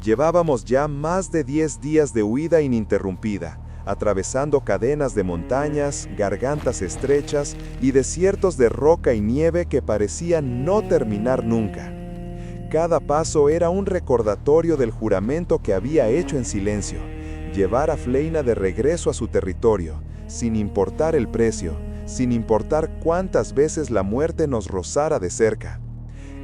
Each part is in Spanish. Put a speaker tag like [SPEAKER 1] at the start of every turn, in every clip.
[SPEAKER 1] Llevábamos ya más de 10 días de huida ininterrumpida, atravesando cadenas de montañas, gargantas estrechas y desiertos de roca y nieve que parecían no terminar nunca. Cada paso era un recordatorio del juramento que había hecho en silencio, llevar a Fleina de regreso a su territorio, sin importar el precio, sin importar cuántas veces la muerte nos rozara de cerca.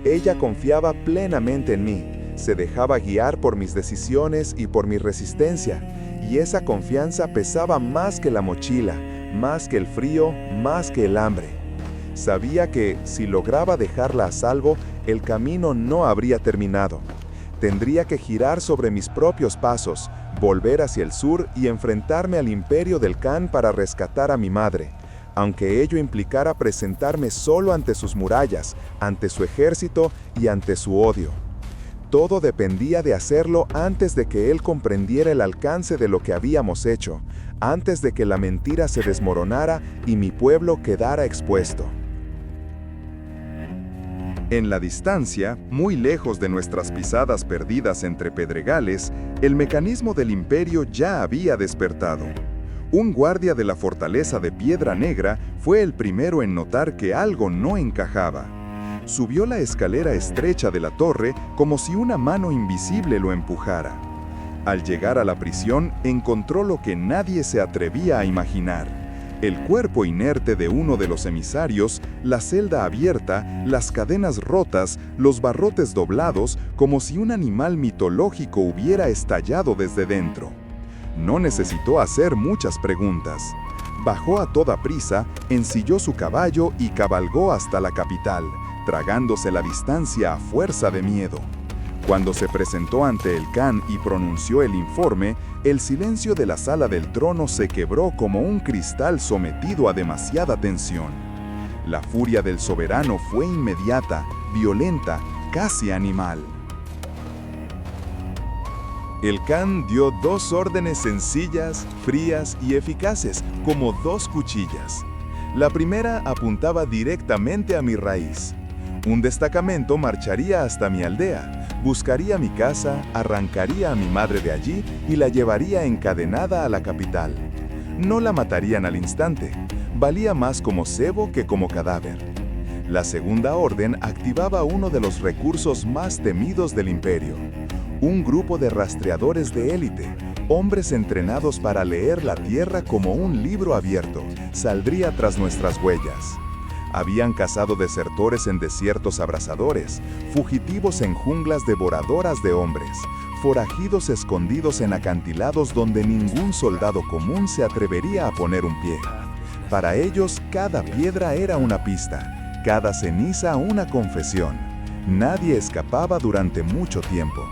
[SPEAKER 1] Ella confiaba plenamente en mí, se dejaba guiar por mis decisiones y por mi resistencia, y esa confianza pesaba más que la mochila, más que el frío, más que el hambre. Sabía que, si lograba dejarla a salvo, el camino no habría terminado. Tendría que girar sobre mis propios pasos, volver hacia el sur y enfrentarme al imperio del Khan para rescatar a mi madre, aunque ello implicara presentarme solo ante sus murallas, ante su ejército y ante su odio. Todo dependía de hacerlo antes de que él comprendiera el alcance de lo que habíamos hecho, antes de que la mentira se desmoronara y mi pueblo quedara expuesto. En la distancia, muy lejos de nuestras pisadas perdidas entre pedregales, el mecanismo del imperio ya había despertado. Un guardia de la fortaleza de Piedra Negra fue el primero en notar que algo no encajaba. Subió la escalera estrecha de la torre como si una mano invisible lo empujara. Al llegar a la prisión, encontró lo que nadie se atrevía a imaginar: el cuerpo inerte de uno de los emisarios, la celda abierta, las cadenas rotas, los barrotes doblados, como si un animal mitológico hubiera estallado desde dentro. No necesitó hacer muchas preguntas. Bajó a toda prisa, ensilló su caballo y cabalgó hasta la capital, tragándose la distancia a fuerza de miedo. Cuando se presentó ante el Khan y pronunció el informe, el silencio de la sala del trono se quebró como un cristal sometido a demasiada tensión. La furia del soberano fue inmediata, violenta, casi animal. El Khan dio 2 órdenes sencillas, frías y eficaces, como 2 cuchillas. La primera apuntaba directamente a mi raíz. Un destacamento marcharía hasta mi aldea, buscaría mi casa, arrancaría a mi madre de allí y la llevaría encadenada a la capital. No la matarían al instante, valía más como cebo que como cadáver. La segunda orden activaba uno de los recursos más temidos del imperio: un grupo de rastreadores de élite, hombres entrenados para leer la tierra como un libro abierto, saldría tras nuestras huellas. Habían cazado desertores en desiertos abrasadores, fugitivos en junglas devoradoras de hombres, forajidos escondidos en acantilados donde ningún soldado común se atrevería a poner un pie. Para ellos, cada piedra era una pista, cada ceniza una confesión. Nadie escapaba durante mucho tiempo.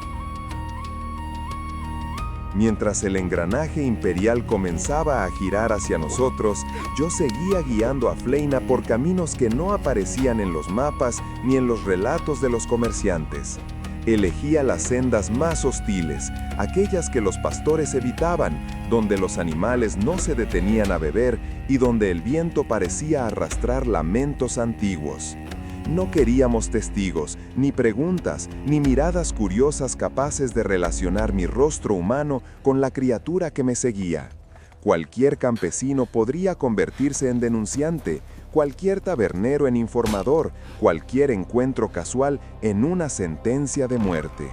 [SPEAKER 1] Mientras el engranaje imperial comenzaba a girar hacia nosotros, yo seguía guiando a Fleina por caminos que no aparecían en los mapas ni en los relatos de los comerciantes. Elegía las sendas más hostiles, aquellas que los pastores evitaban, donde los animales no se detenían a beber y donde el viento parecía arrastrar lamentos antiguos. No queríamos testigos, ni preguntas, ni miradas curiosas capaces de relacionar mi rostro humano con la criatura que me seguía. Cualquier campesino podría convertirse en denunciante, cualquier tabernero en informador, cualquier encuentro casual en una sentencia de muerte.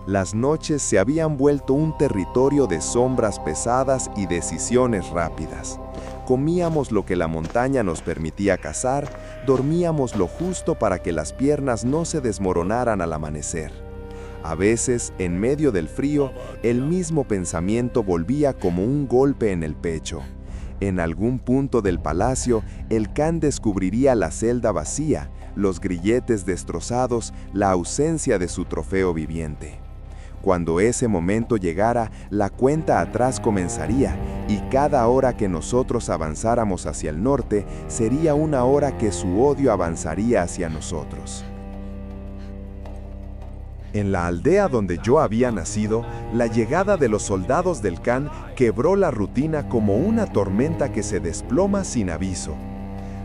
[SPEAKER 1] Las noches se habían vuelto un territorio de sombras pesadas y decisiones rápidas. Comíamos lo que la montaña nos permitía cazar, dormíamos lo justo para que las piernas no se desmoronaran al amanecer. A veces, en medio del frío, el mismo pensamiento volvía como un golpe en el pecho. En algún punto del palacio, el Khan descubriría la celda vacía, los grilletes destrozados, la ausencia de su trofeo viviente. Cuando ese momento llegara, la cuenta atrás comenzaría, y cada hora que nosotros avanzáramos hacia el norte, sería una hora que su odio avanzaría hacia nosotros. En la aldea donde yo había nacido, la llegada de los soldados del Khan quebró la rutina como una tormenta que se desploma sin aviso.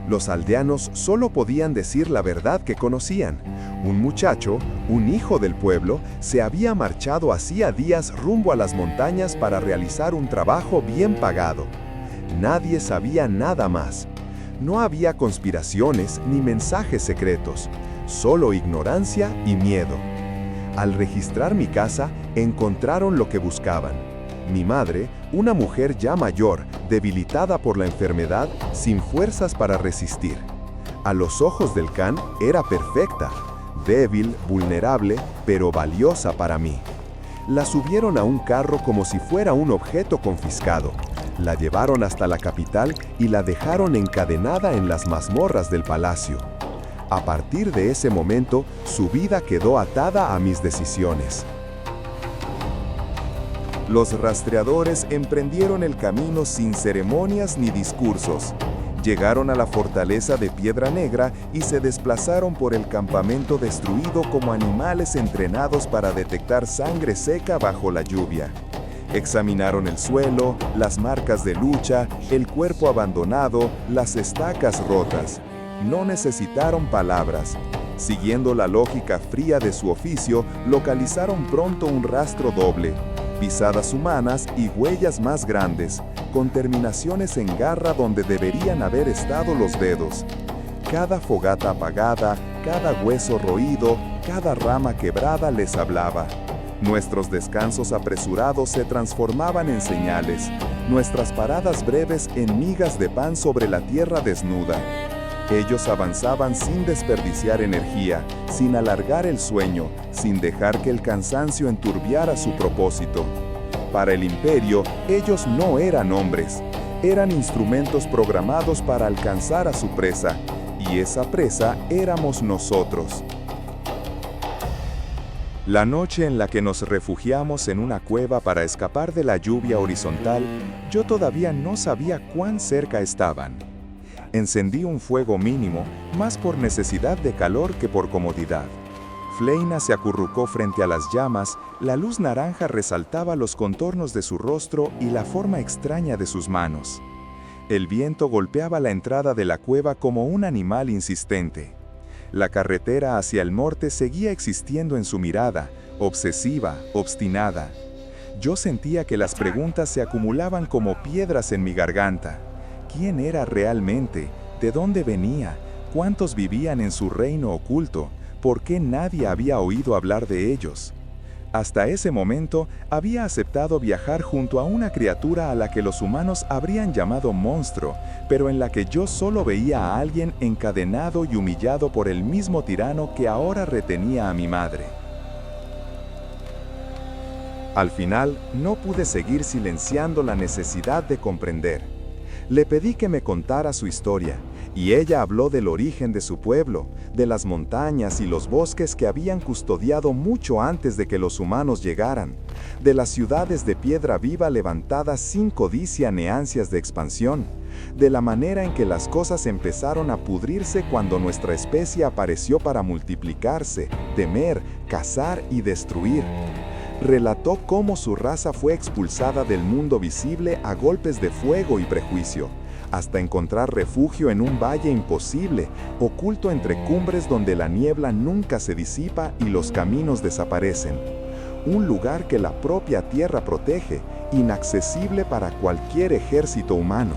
[SPEAKER 1] Los aldeanos solo podían decir la verdad que conocían. Un muchacho, Un hijo del pueblo se había marchado hacía días rumbo a las montañas para realizar un trabajo bien pagado. Nadie sabía nada más. No había conspiraciones ni mensajes secretos, solo ignorancia y miedo. Al registrar mi casa, encontraron lo que buscaban. Mi madre, una mujer ya mayor, debilitada por la enfermedad, sin fuerzas para resistir. A los ojos del can era perfecta, débil, vulnerable, pero valiosa para mí. La subieron a un carro como si fuera un objeto confiscado. La llevaron hasta la capital y la dejaron encadenada en las mazmorras del palacio. A partir de ese momento, su vida quedó atada a mis decisiones. Los rastreadores emprendieron el camino sin ceremonias ni discursos. Llegaron a la fortaleza de Piedra Negra y se desplazaron por el campamento destruido como animales entrenados para detectar sangre seca bajo la lluvia. Examinaron el suelo, las marcas de lucha, el cuerpo abandonado, las estacas rotas. No necesitaron palabras. Siguiendo la lógica fría de su oficio, localizaron pronto un rastro doble, pisadas humanas y huellas más grandes, con terminaciones en garra donde deberían haber estado los dedos. Cada fogata apagada, cada hueso roído, cada rama quebrada les hablaba. Nuestros descansos apresurados se transformaban en señales, nuestras paradas breves en migas de pan sobre la tierra desnuda. Ellos avanzaban sin desperdiciar energía, sin alargar el sueño, sin dejar que el cansancio enturbiara su propósito. Para el imperio, ellos no eran hombres, eran instrumentos programados para alcanzar a su presa, y esa presa éramos nosotros. La noche en la que nos refugiamos en una cueva para escapar de la lluvia horizontal, yo todavía no sabía cuán cerca estaban. Encendí un fuego mínimo, más por necesidad de calor que por comodidad. Fleina se acurrucó frente a las llamas, la luz naranja resaltaba los contornos de su rostro y la forma extraña de sus manos. El viento golpeaba la entrada de la cueva como un animal insistente. La carretera hacia el norte seguía existiendo en su mirada, obsesiva, obstinada. Yo sentía que las preguntas se acumulaban como piedras en mi garganta. ¿Quién era realmente? ¿De dónde venía? ¿Cuántos vivían en su reino oculto? ¿Por qué nadie había oído hablar de ellos? Hasta ese momento, había aceptado viajar junto a una criatura a la que los humanos habrían llamado monstruo, pero en la que yo solo veía a alguien encadenado y humillado por el mismo tirano que ahora retenía a mi madre. Al final, no pude seguir silenciando la necesidad de comprender. Le pedí que me contara su historia, y ella habló del origen de su pueblo, de las montañas y los bosques que habían custodiado mucho antes de que los humanos llegaran, de las ciudades de piedra viva levantadas sin codicia ni ansias de expansión, de la manera en que las cosas empezaron a pudrirse cuando nuestra especie apareció para multiplicarse, temer, cazar y destruir. Relató cómo su raza fue expulsada del mundo visible a golpes de fuego y prejuicio, hasta encontrar refugio en un valle imposible, oculto entre cumbres donde la niebla nunca se disipa y los caminos desaparecen. Un lugar que la propia tierra protege, inaccesible para cualquier ejército humano.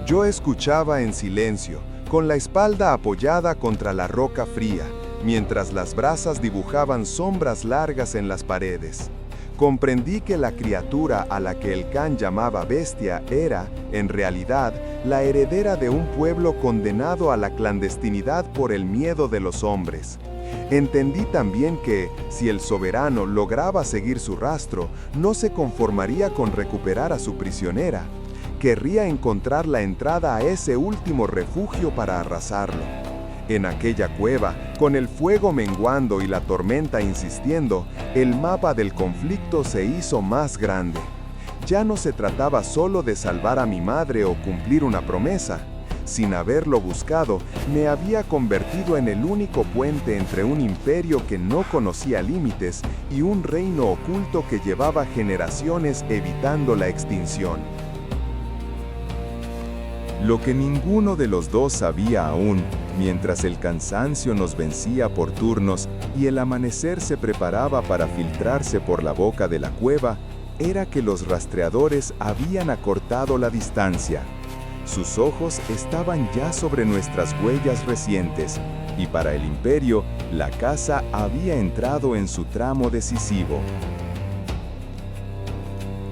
[SPEAKER 1] Yo escuchaba en silencio, con la espalda apoyada contra la roca fría, mientras las brasas dibujaban sombras largas en las paredes. Comprendí que la criatura a la que el can llamaba bestia era, en realidad, la heredera de un pueblo condenado a la clandestinidad por el miedo de los hombres. Entendí también que, si el soberano lograba seguir su rastro, no se conformaría con recuperar a su prisionera. Querría encontrar la entrada a ese último refugio para arrasarlo. En aquella cueva, con el fuego menguando y la tormenta insistiendo, el mapa del conflicto se hizo más grande. Ya no se trataba solo de salvar a mi madre o cumplir una promesa. Sin haberlo buscado, me había convertido en el único puente entre un imperio que no conocía límites y un reino oculto que llevaba generaciones evitando la extinción.
[SPEAKER 2] Lo que ninguno de los dos sabía aún, mientras el cansancio nos vencía por turnos y el amanecer se preparaba para filtrarse por la boca de la cueva, era que los rastreadores habían acortado la distancia. Sus ojos estaban ya sobre nuestras huellas recientes, y para el Imperio, la caza había entrado en su tramo decisivo.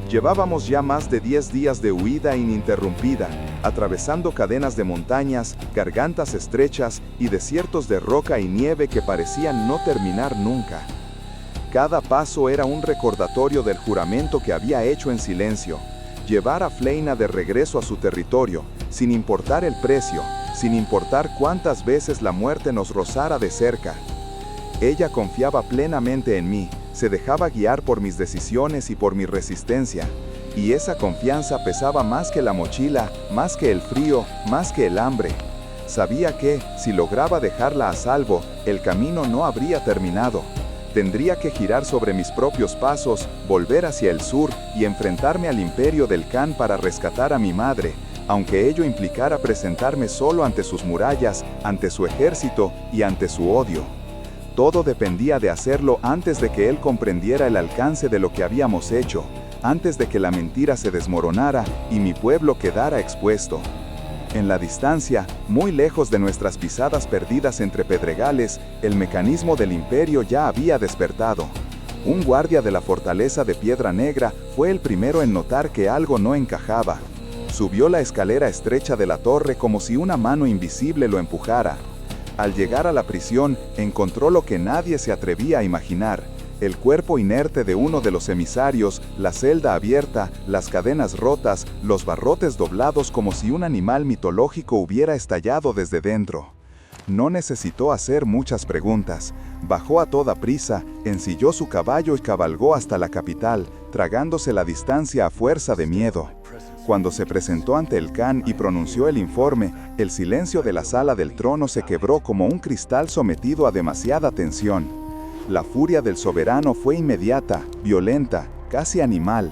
[SPEAKER 1] Llevábamos ya más de 10 días de huida ininterrumpida, atravesando cadenas de montañas, gargantas estrechas y desiertos de roca y nieve que parecían no terminar nunca. Cada paso era un recordatorio del juramento que había hecho en silencio: llevar a Fleina de regreso a su territorio, sin importar el precio, sin importar cuántas veces la muerte nos rozara de cerca. Ella confiaba plenamente en mí, se dejaba guiar por mis decisiones y por mi resistencia, y esa confianza pesaba más que la mochila, más que el frío, más que el hambre. Sabía que, si lograba dejarla a salvo, el camino no habría terminado. Tendría que girar sobre mis propios pasos, volver hacia el sur y enfrentarme al imperio del Khan para rescatar a mi madre, aunque ello implicara presentarme solo ante sus murallas, ante su ejército y ante su odio. Todo dependía de hacerlo antes de que él comprendiera el alcance de lo que habíamos hecho, antes de que la mentira se desmoronara y mi pueblo quedara expuesto. En la distancia, muy lejos de nuestras pisadas perdidas entre pedregales, el mecanismo del imperio ya había despertado. Un guardia de la fortaleza de Piedra Negra fue el primero en notar que algo no encajaba. Subió la escalera estrecha de la torre como si una mano invisible lo empujara. Al llegar a la prisión, encontró lo que nadie se atrevía a imaginar: el cuerpo inerte de uno de los emisarios, la celda abierta, las cadenas rotas, los barrotes doblados como si un animal mitológico hubiera estallado desde dentro. No necesitó hacer muchas preguntas. Bajó a toda prisa, ensilló su caballo y cabalgó hasta la capital, tragándose la distancia a fuerza de miedo. Cuando se presentó ante el Khan y pronunció el informe, el silencio de la sala del trono se quebró como un cristal sometido a demasiada tensión. La furia del soberano fue inmediata, violenta, casi animal.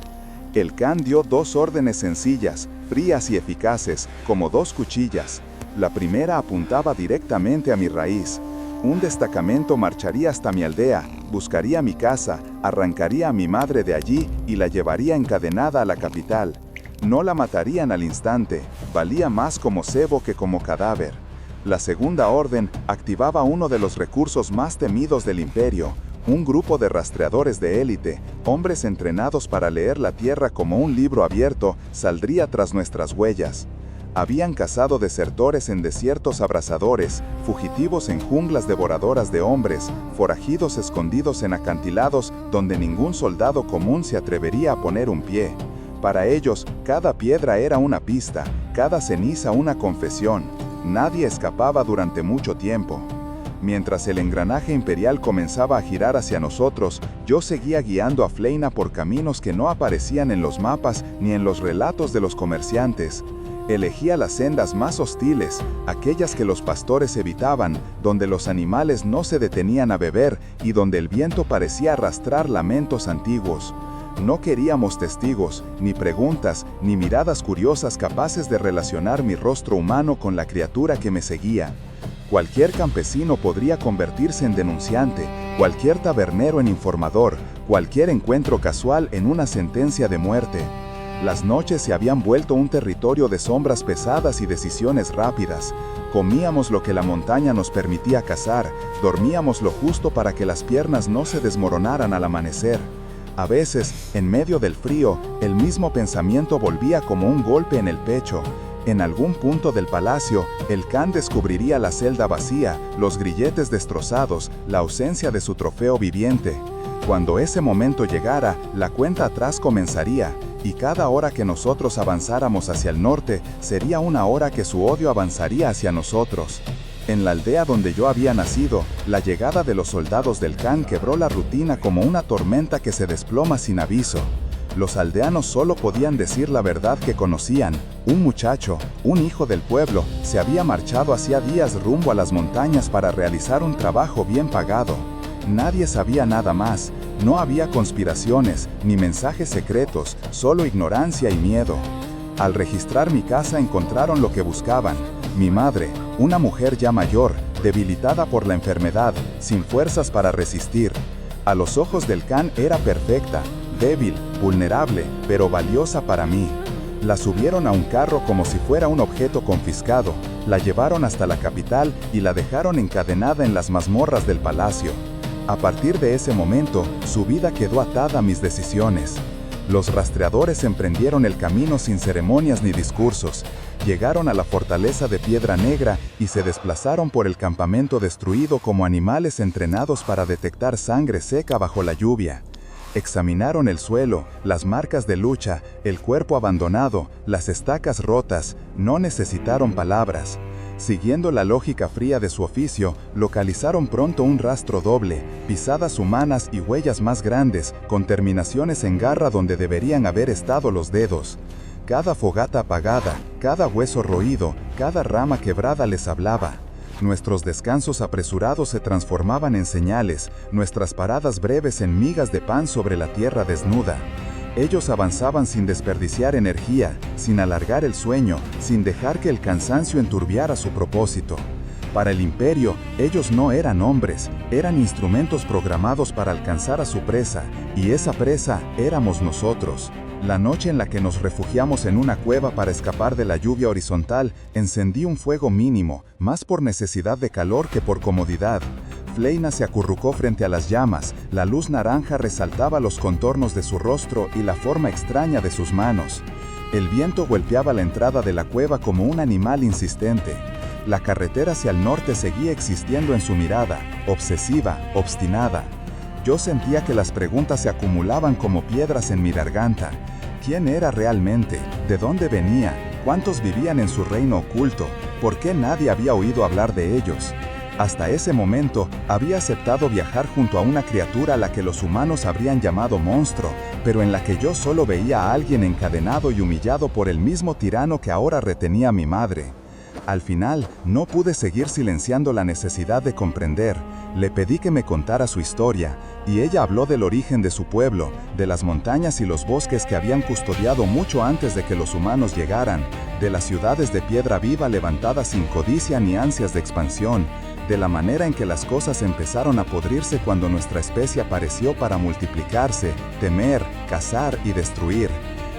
[SPEAKER 1] El Khan dio dos órdenes sencillas, frías y eficaces, como dos cuchillas. La primera apuntaba directamente a mi raíz. Un destacamento marcharía hasta mi aldea, buscaría mi casa, arrancaría a mi madre de allí y la llevaría encadenada a la capital. No la matarían al instante, valía más como cebo que como cadáver. La segunda orden activaba uno de los recursos más temidos del imperio: un grupo de rastreadores de élite, hombres entrenados para leer la tierra como un libro abierto, saldría tras nuestras huellas. Habían cazado desertores en desiertos abrasadores, fugitivos en junglas devoradoras de hombres, forajidos escondidos en acantilados donde ningún soldado común se atrevería a poner un pie. Para ellos, cada piedra era una pista, cada ceniza una confesión. Nadie escapaba durante mucho tiempo. Mientras el engranaje imperial comenzaba a girar hacia nosotros, yo seguía guiando a Fleina por caminos que no aparecían en los mapas ni en los relatos de los comerciantes. Elegía las sendas más hostiles, aquellas que los pastores evitaban, donde los animales no se detenían a beber y donde el viento parecía arrastrar lamentos antiguos. No queríamos testigos, ni preguntas, ni miradas curiosas capaces de relacionar mi rostro humano con la criatura que me seguía. Cualquier campesino podría convertirse en denunciante, cualquier tabernero en informador, cualquier encuentro casual en una sentencia de muerte. Las noches se habían vuelto un territorio de sombras pesadas y decisiones rápidas. Comíamos lo que la montaña nos permitía cazar, dormíamos lo justo para que las piernas no se desmoronaran al amanecer. A veces, en medio del frío, el mismo pensamiento volvía como un golpe en el pecho. En algún punto del palacio, el Khan descubriría la celda vacía, los grilletes destrozados, la ausencia de su trofeo viviente. Cuando ese momento llegara, la cuenta atrás comenzaría, y cada hora que nosotros avanzáramos hacia el norte, sería una hora que su odio avanzaría hacia nosotros. En la aldea donde yo había nacido, la llegada de los soldados del Khan quebró la rutina como una tormenta que se desploma sin aviso. Los aldeanos solo podían decir la verdad que conocían. Un muchacho, un hijo del pueblo, se había marchado hacía días rumbo a las montañas para realizar un trabajo bien pagado. Nadie sabía nada más, no había conspiraciones, ni mensajes secretos, solo ignorancia y miedo.
[SPEAKER 2] Al registrar mi casa encontraron lo que buscaban. Mi madre, una mujer ya mayor, debilitada por la enfermedad, sin fuerzas para resistir. A los ojos del can era perfecta, débil, vulnerable, pero valiosa para mí. La subieron a un carro como si fuera un objeto confiscado, la llevaron hasta la capital y la dejaron encadenada en las mazmorras del palacio. A partir de ese momento, su vida quedó atada a mis decisiones. Los rastreadores emprendieron el camino sin ceremonias ni discursos. Llegaron a la fortaleza de Piedra Negra y se desplazaron por el campamento destruido como animales entrenados para detectar sangre seca bajo la lluvia. Examinaron el suelo, las marcas de lucha, el cuerpo abandonado, las estacas rotas, no necesitaron palabras. Siguiendo la lógica fría de su oficio, localizaron pronto un rastro doble, pisadas humanas y huellas más grandes, con terminaciones en garra donde deberían haber estado los dedos. Cada fogata apagada, cada hueso roído, cada rama quebrada les hablaba. Nuestros descansos apresurados se transformaban en señales, nuestras paradas breves en migas de pan sobre la tierra desnuda. Ellos avanzaban sin desperdiciar energía, sin alargar el sueño, sin dejar que el cansancio enturbiara su propósito. Para el imperio, ellos no eran hombres, eran instrumentos programados para alcanzar a su presa, y esa presa éramos nosotros. La noche en la que nos refugiamos en una cueva para escapar de la lluvia horizontal, encendí un fuego mínimo, más por necesidad de calor que por comodidad. Fleina se acurrucó frente a las llamas, la luz naranja resaltaba los contornos de su rostro y la forma extraña de sus manos. El viento golpeaba la entrada de la cueva como un animal insistente. La carretera hacia el norte seguía existiendo en su mirada, obsesiva, obstinada. Yo sentía que las preguntas se acumulaban como piedras en mi garganta. ¿Quién era realmente? ¿De dónde venía? ¿Cuántos vivían en su reino oculto? ¿Por qué nadie había oído hablar de ellos? Hasta ese momento, había aceptado viajar junto a una criatura a la que los humanos habrían llamado monstruo, pero en la que yo solo veía a alguien encadenado y humillado por el mismo tirano que ahora retenía a mi madre. Al final, no pude seguir silenciando la necesidad de comprender. Le pedí que me contara su historia, y ella habló del origen de su pueblo, de las montañas y los bosques que habían custodiado mucho antes de que los humanos llegaran, de las ciudades de piedra viva levantadas sin codicia ni ansias de expansión, de la manera en que las cosas empezaron a podrirse cuando nuestra especie apareció para multiplicarse, temer, cazar y destruir.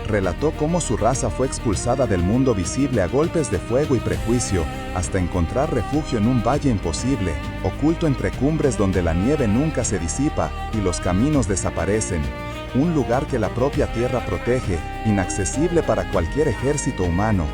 [SPEAKER 2] Relató cómo su raza fue expulsada del mundo visible a golpes de fuego y prejuicio, hasta encontrar refugio en un valle imposible, oculto entre cumbres donde la nieve nunca se disipa y los caminos desaparecen. Un lugar que la propia tierra protege, inaccesible para cualquier ejército humano.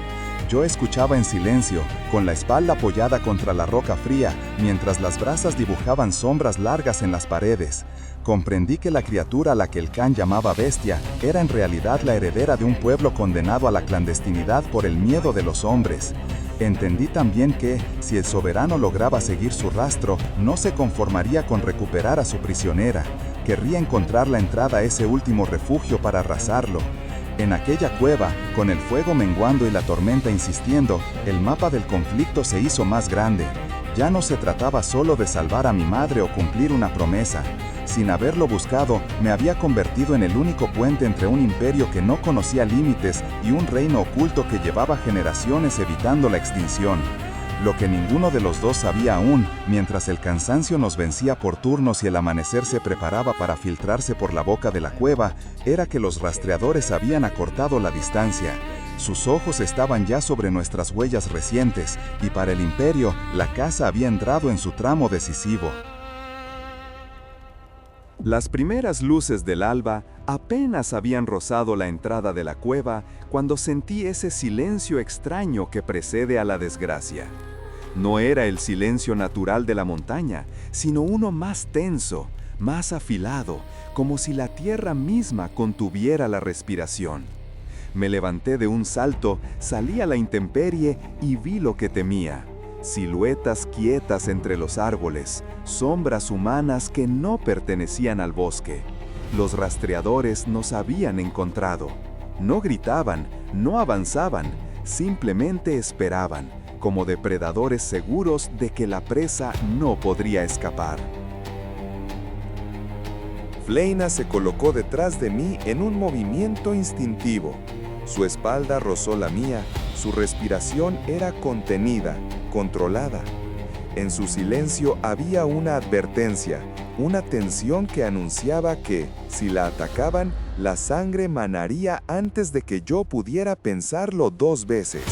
[SPEAKER 2] Yo escuchaba en silencio, con la espalda apoyada contra la roca fría, mientras las brasas dibujaban sombras largas en las paredes. Comprendí que la criatura a la que el Khan llamaba bestia era en realidad la heredera de un pueblo condenado a la clandestinidad por el miedo de los hombres. Entendí también que, si el soberano lograba seguir su rastro, no se conformaría con recuperar a su prisionera. Querría encontrar la entrada a ese último refugio para arrasarlo. En aquella cueva, con el fuego menguando y la tormenta insistiendo, el mapa del conflicto se hizo más grande. Ya no se trataba solo de salvar a mi madre o cumplir una promesa. Sin haberlo buscado, me había convertido en el único puente entre un imperio que no conocía límites y un reino oculto que llevaba generaciones evitando la extinción. Lo que ninguno de los dos sabía aún, mientras el cansancio nos vencía por turnos y el amanecer se preparaba para filtrarse por la boca de la cueva, era que los rastreadores habían acortado la distancia. Sus ojos estaban ya sobre nuestras huellas recientes, y para el imperio, la caza había entrado en su tramo decisivo.
[SPEAKER 1] Las primeras luces del alba apenas habían rozado la entrada de la cueva cuando sentí ese silencio extraño que precede a la desgracia. No era el silencio natural de la montaña, sino uno más tenso, más afilado, como si la tierra misma contuviera la respiración. Me levanté de un salto, salí a la intemperie y vi lo que temía. Siluetas quietas entre los árboles, sombras humanas que no pertenecían al bosque. Los rastreadores nos habían encontrado. No gritaban, no avanzaban, simplemente esperaban, como depredadores seguros de que la presa no podría escapar. Fleina se colocó detrás de mí en un movimiento instintivo.
[SPEAKER 2] Su espalda rozó la mía, su respiración era contenida, controlada. En su silencio había una advertencia, una tensión que anunciaba que, si la atacaban, la sangre manaría antes de que yo pudiera pensarlo 2 veces.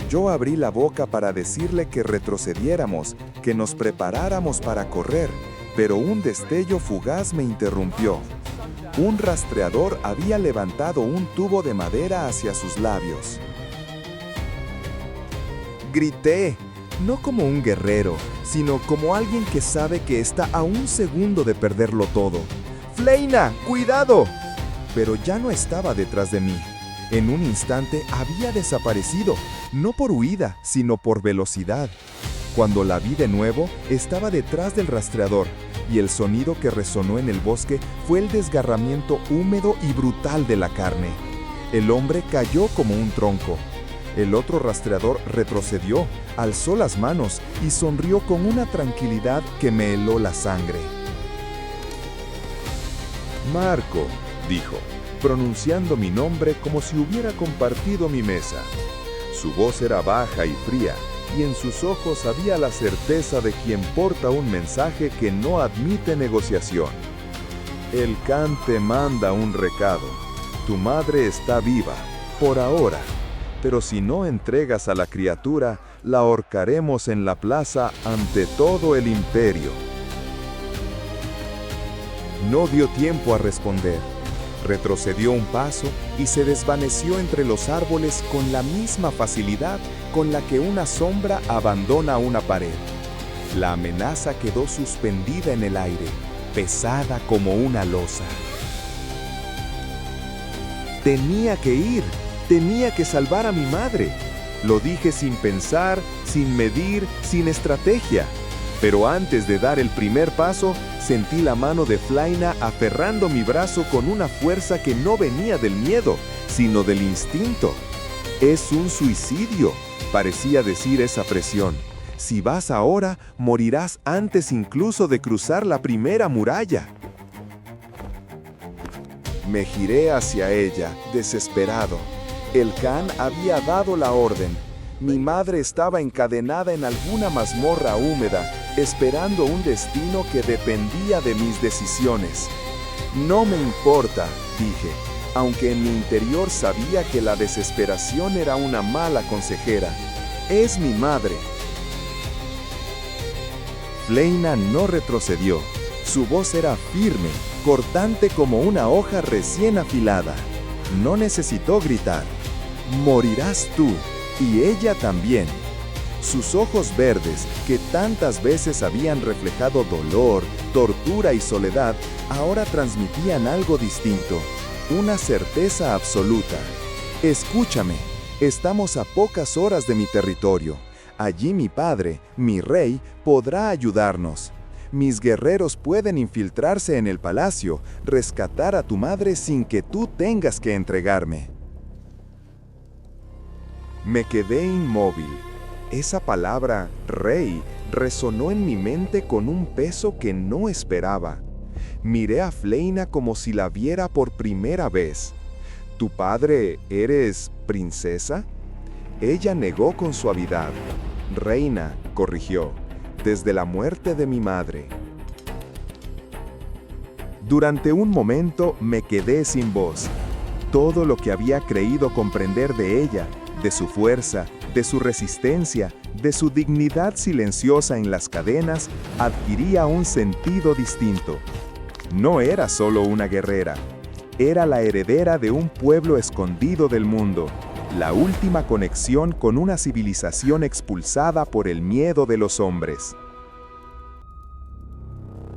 [SPEAKER 2] Yo abrí la boca para decirle que retrocediéramos, que nos preparáramos para correr, pero un destello fugaz me interrumpió. Un rastreador había levantado un tubo de madera hacia sus labios. Grité, no como un guerrero, sino como alguien que sabe que está a un segundo de perderlo todo. ¡Fleina, cuidado! Pero ya no estaba detrás de mí. En un instante había desaparecido, no por huida, sino por velocidad. Cuando la vi de nuevo, estaba detrás del rastreador, y el sonido que resonó en el bosque fue el desgarramiento húmedo y brutal de la carne. El hombre cayó como un tronco. El otro rastreador retrocedió, alzó las manos y sonrió con una tranquilidad que me heló la sangre.
[SPEAKER 1] Marco, dijo, pronunciando mi nombre como si hubiera compartido mi mesa. Su voz era baja y fría, y en sus ojos había la certeza de quien porta un mensaje que no admite negociación. El Khan te manda un recado. Tu madre está viva, por ahora, pero si no entregas a la criatura, la ahorcaremos en la plaza ante todo el imperio. No dio tiempo a responder. Retrocedió un paso y se desvaneció entre los árboles con la misma facilidad con la que una sombra abandona una pared. La amenaza quedó suspendida en el aire, pesada como una losa. Tenía que ir, tenía que salvar a mi madre. Lo dije sin pensar, sin medir, sin estrategia. Pero antes de dar el primer paso, sentí la mano de Fleina aferrando mi brazo con una fuerza que no venía del miedo, sino del instinto. Es un suicidio, parecía decir esa presión. Si vas ahora, morirás antes incluso de cruzar la primera muralla. Me giré hacia ella, desesperado. El Khan había dado la orden. Mi madre estaba encadenada en alguna mazmorra húmeda, esperando un destino que dependía de mis decisiones. No me importa, dije, aunque en mi interior sabía que la desesperación era una mala consejera. Es mi madre. Fleina no retrocedió. Su voz era firme, cortante como una hoja recién afilada. No necesitó gritar. Morirás tú, y ella también. Sus ojos verdes, que tantas veces habían reflejado dolor, tortura y soledad, ahora transmitían algo distinto, una certeza absoluta. Escúchame, estamos a pocas horas de mi territorio. Allí mi padre, mi rey, podrá ayudarnos. Mis guerreros pueden infiltrarse en el palacio, rescatar a tu madre sin que tú tengas que entregarme. Me quedé inmóvil. Esa palabra, rey, resonó en mi mente con un peso que no esperaba. Miré a Fleina como si la viera por primera vez. ¿Tu padre eres princesa? Ella negó con suavidad. Reina, corrigió, desde la muerte de mi madre. Durante un momento me quedé sin voz. Todo lo que había creído comprender de ella, de su fuerza, de su resistencia, de su dignidad silenciosa en las cadenas, adquiría un sentido distinto. No era solo una guerrera, era la heredera de un pueblo escondido del mundo, la última conexión con una civilización expulsada por el miedo de los hombres.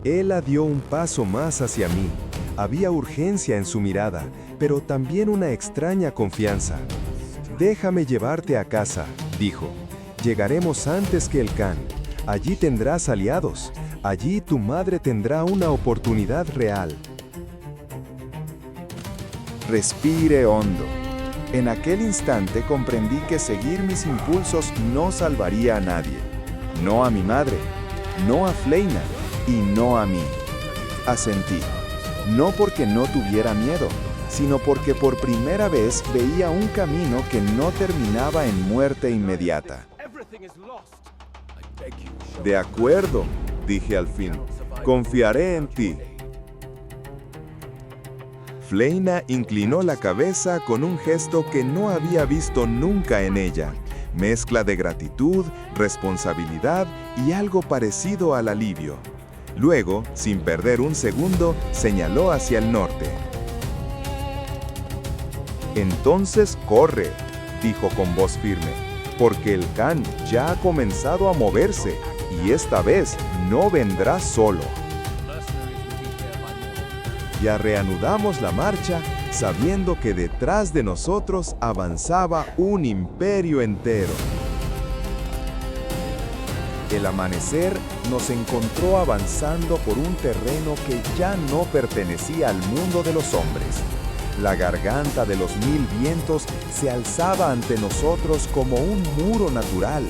[SPEAKER 1] Ella dio un paso más hacia mí. Había urgencia en su mirada, pero también una extraña confianza. «Déjame llevarte a casa», dijo. «Llegaremos antes que el Khan. Allí tendrás aliados. Allí tu madre tendrá una oportunidad real». Respiré hondo. En aquel instante comprendí que seguir mis impulsos no salvaría a nadie. No a mi madre, no a Fleina y no a mí. Asentí. No porque no tuviera miedo,
[SPEAKER 2] sino porque por primera vez veía un camino que no terminaba en muerte inmediata.
[SPEAKER 1] De acuerdo, dije al fin. Confiaré en ti. Fleina inclinó la cabeza con un gesto que no había visto nunca en ella. Mezcla de gratitud, responsabilidad y algo parecido al alivio. Luego, sin perder un segundo, señaló hacia el norte. Entonces corre, dijo con voz firme, porque el Khan ya ha comenzado a moverse y esta vez no vendrá solo. Ya reanudamos la marcha, sabiendo que detrás de nosotros avanzaba un imperio entero. El amanecer nos encontró avanzando por un terreno que ya no pertenecía al mundo de los hombres. La garganta de los 1000 vientos se alzaba ante nosotros como un muro natural,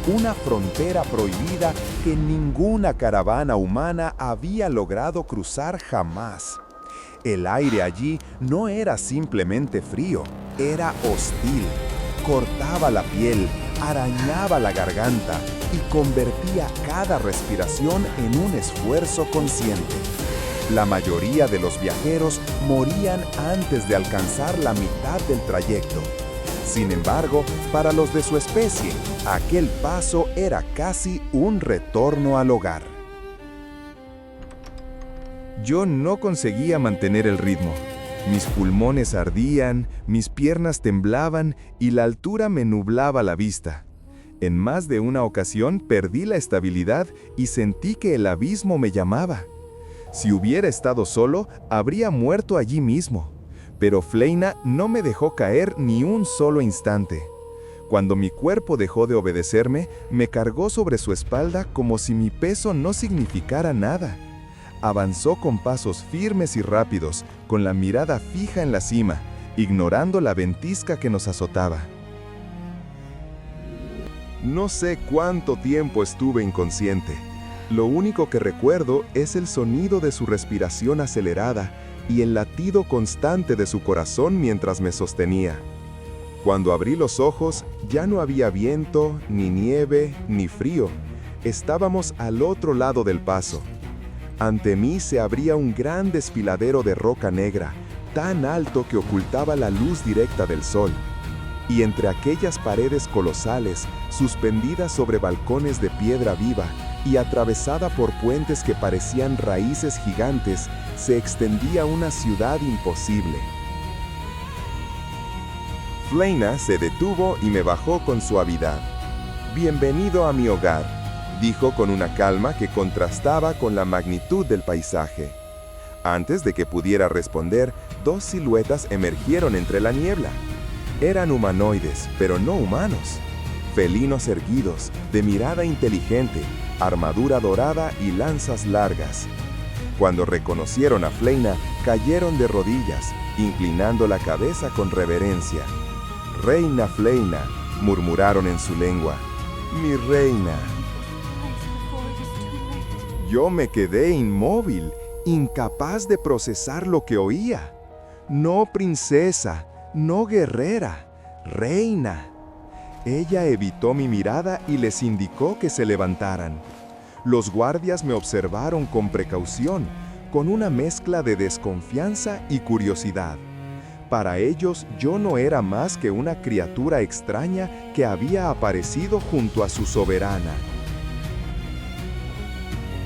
[SPEAKER 1] una frontera prohibida que ninguna caravana humana había logrado cruzar jamás. El aire allí no era simplemente frío, era hostil. Cortaba la piel, arañaba la garganta y convertía cada respiración en un esfuerzo consciente. La mayoría de los viajeros morían antes de alcanzar la mitad del trayecto. Sin embargo, para los de su especie, aquel paso era casi un retorno al hogar. Yo no conseguía mantener el ritmo. Mis pulmones ardían, mis piernas temblaban y la altura me nublaba la vista. En más de una ocasión perdí la estabilidad y sentí que el abismo me llamaba. Si hubiera estado solo, habría muerto allí mismo. Pero Fleina no me dejó caer ni un solo instante. Cuando mi cuerpo dejó de obedecerme, me cargó sobre su espalda como si mi peso no significara nada. Avanzó con pasos firmes y rápidos, con la mirada fija en la cima, ignorando la ventisca que nos azotaba. No sé cuánto tiempo estuve inconsciente. Lo único que recuerdo es el sonido de su respiración acelerada y el latido constante de su corazón mientras me sostenía. Cuando abrí los ojos, ya no había viento, ni nieve, ni frío. Estábamos al otro lado del paso. Ante mí se abría un gran desfiladero de roca negra, tan alto que ocultaba la luz directa del sol. Y entre aquellas paredes colosales, suspendidas sobre balcones de piedra viva y atravesada por puentes que parecían raíces gigantes, se extendía una ciudad imposible. Fleina se detuvo y me bajó con suavidad. «Bienvenido a mi hogar», dijo con una calma que contrastaba con la magnitud del paisaje. Antes de que pudiera responder, dos siluetas emergieron entre la niebla. Eran humanoides, pero no humanos. Felinos erguidos, de mirada inteligente, armadura dorada y lanzas largas. Cuando reconocieron a Fleina, cayeron de rodillas, inclinando la cabeza con reverencia. «Reina Fleina», murmuraron en su lengua. «Mi reina». Yo me quedé inmóvil, incapaz de procesar lo que oía. No princesa, no guerrera, reina. Ella evitó mi mirada y les indicó que se levantaran. Los guardias me observaron con precaución, con una mezcla de desconfianza y curiosidad. Para ellos yo no era más que una criatura extraña que había aparecido junto a su soberana.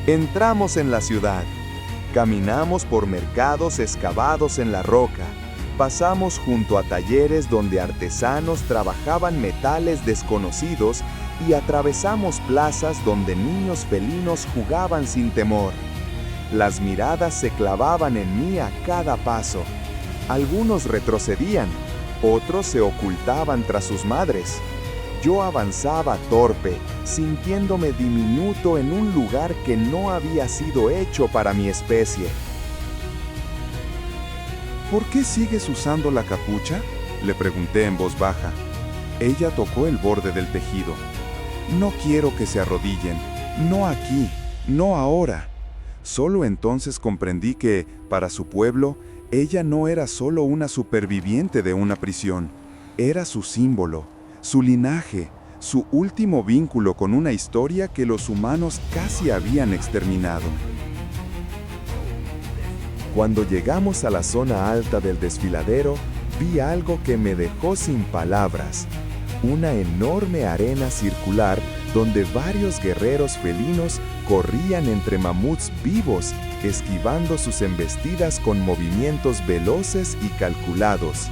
[SPEAKER 1] Entramos en la ciudad. Caminamos por mercados excavados en la roca. Pasamos junto a talleres donde artesanos trabajaban metales desconocidos y atravesamos plazas donde niños felinos jugaban sin temor. Las miradas se clavaban en mí a cada paso. Algunos retrocedían, otros se ocultaban tras sus madres. Yo avanzaba torpe, sintiéndome diminuto en un lugar que no había sido hecho para mi especie. «¿Por qué sigues usando la capucha?», le pregunté en voz baja. Ella tocó el borde del tejido. «No quiero que se arrodillen, no aquí, no ahora». Solo entonces comprendí que, para su pueblo,
[SPEAKER 2] Ella no era solo una superviviente de una prisión, era su símbolo, su linaje, su último vínculo con una historia que los humanos casi habían exterminado.
[SPEAKER 1] Cuando llegamos a la zona alta del desfiladero, vi algo que me dejó sin palabras. Una enorme arena circular donde varios guerreros felinos corrían entre mamuts vivos, esquivando sus embestidas con movimientos veloces y calculados.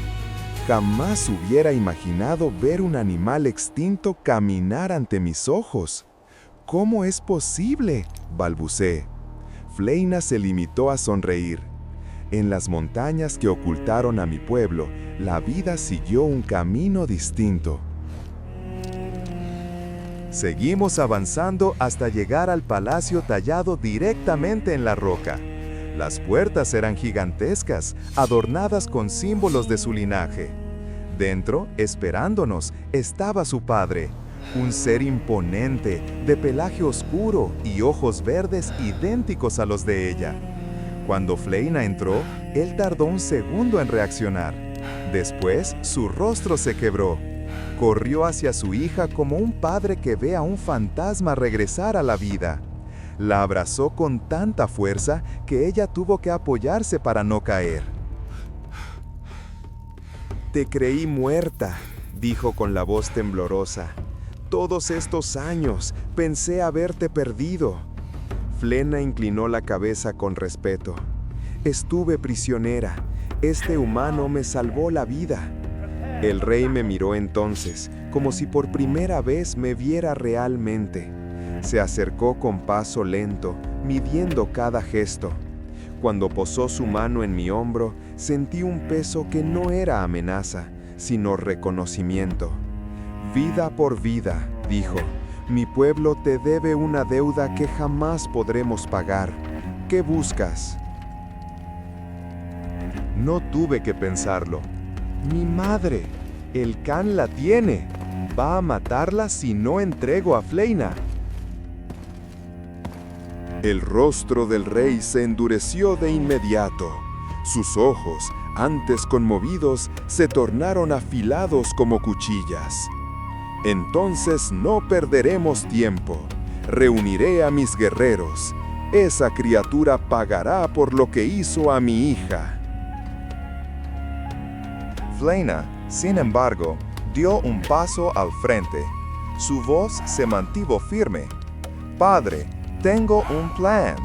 [SPEAKER 1] Jamás hubiera imaginado ver un animal extinto caminar ante mis ojos. ¿Cómo es posible?, balbuceé. Fleina se limitó a sonreír. En las montañas que ocultaron a mi pueblo, la vida siguió un camino distinto. Seguimos avanzando hasta llegar al palacio tallado directamente en la roca. Las puertas eran gigantescas, adornadas con símbolos de su linaje. Dentro, esperándonos, estaba su padre, un ser imponente, de pelaje oscuro y ojos verdes idénticos a los de ella. Cuando Fleina entró, él tardó un segundo en reaccionar. Después, su rostro se quebró. Corrió hacia su hija como un padre que ve a un fantasma regresar a la vida. La abrazó con tanta fuerza que ella tuvo que apoyarse para no caer. «Te creí muerta», dijo con la voz temblorosa. «Todos estos años pensé haberte perdido». Fleina inclinó la cabeza con respeto. «Estuve prisionera. Este humano me salvó la vida». El rey me miró entonces, como si por primera vez me viera realmente. Se acercó con paso lento, midiendo cada gesto. Cuando posó su mano en mi hombro, sentí un peso que no era amenaza, sino reconocimiento. «Vida por vida», dijo, «mi pueblo te debe una deuda que jamás podremos pagar. ¿Qué buscas?». No tuve que pensarlo. «Mi madre, el Khan la tiene. Va a matarla si no entrego a Fleina». El rostro del rey se endureció de inmediato. Sus ojos, antes conmovidos, se tornaron afilados como cuchillas. «Entonces no perderemos tiempo. Reuniré a mis guerreros. Esa criatura pagará por lo que hizo a mi hija». Fleina, sin embargo, dio un paso al frente. Su voz se mantuvo firme. «Padre, tengo un plan».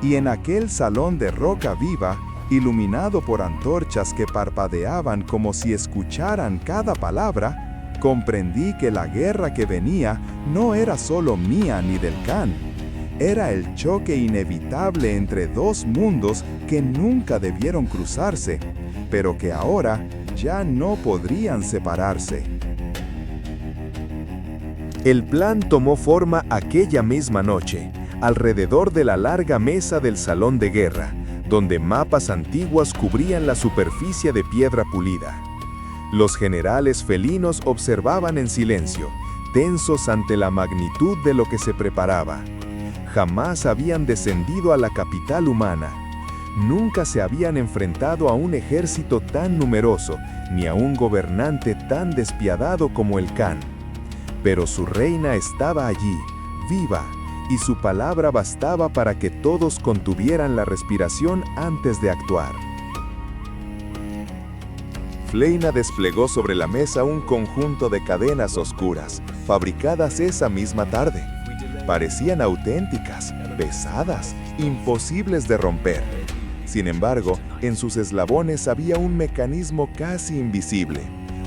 [SPEAKER 1] Y en aquel salón de roca viva, iluminado por antorchas que parpadeaban como si escucharan cada palabra, comprendí que la guerra que venía no era solo mía ni del Khan. Era el choque inevitable entre dos mundos que nunca debieron cruzarse, pero que ahora ya no podrían separarse. El plan tomó forma aquella misma noche, alrededor de la larga mesa del salón de guerra, donde mapas antiguos cubrían la superficie de piedra pulida. Los generales felinos observaban en silencio, tensos ante la magnitud de lo que se preparaba. Jamás habían descendido a la capital humana. Nunca se habían enfrentado a un ejército tan numeroso, ni a un gobernante tan despiadado como el Khan. Pero su reina estaba allí, viva, y su palabra bastaba para que todos contuvieran la respiración antes de actuar. Fleina desplegó sobre la mesa un conjunto de cadenas oscuras, fabricadas esa misma tarde. Parecían auténticas, pesadas, imposibles de romper. Sin embargo, en sus eslabones había un mecanismo casi invisible,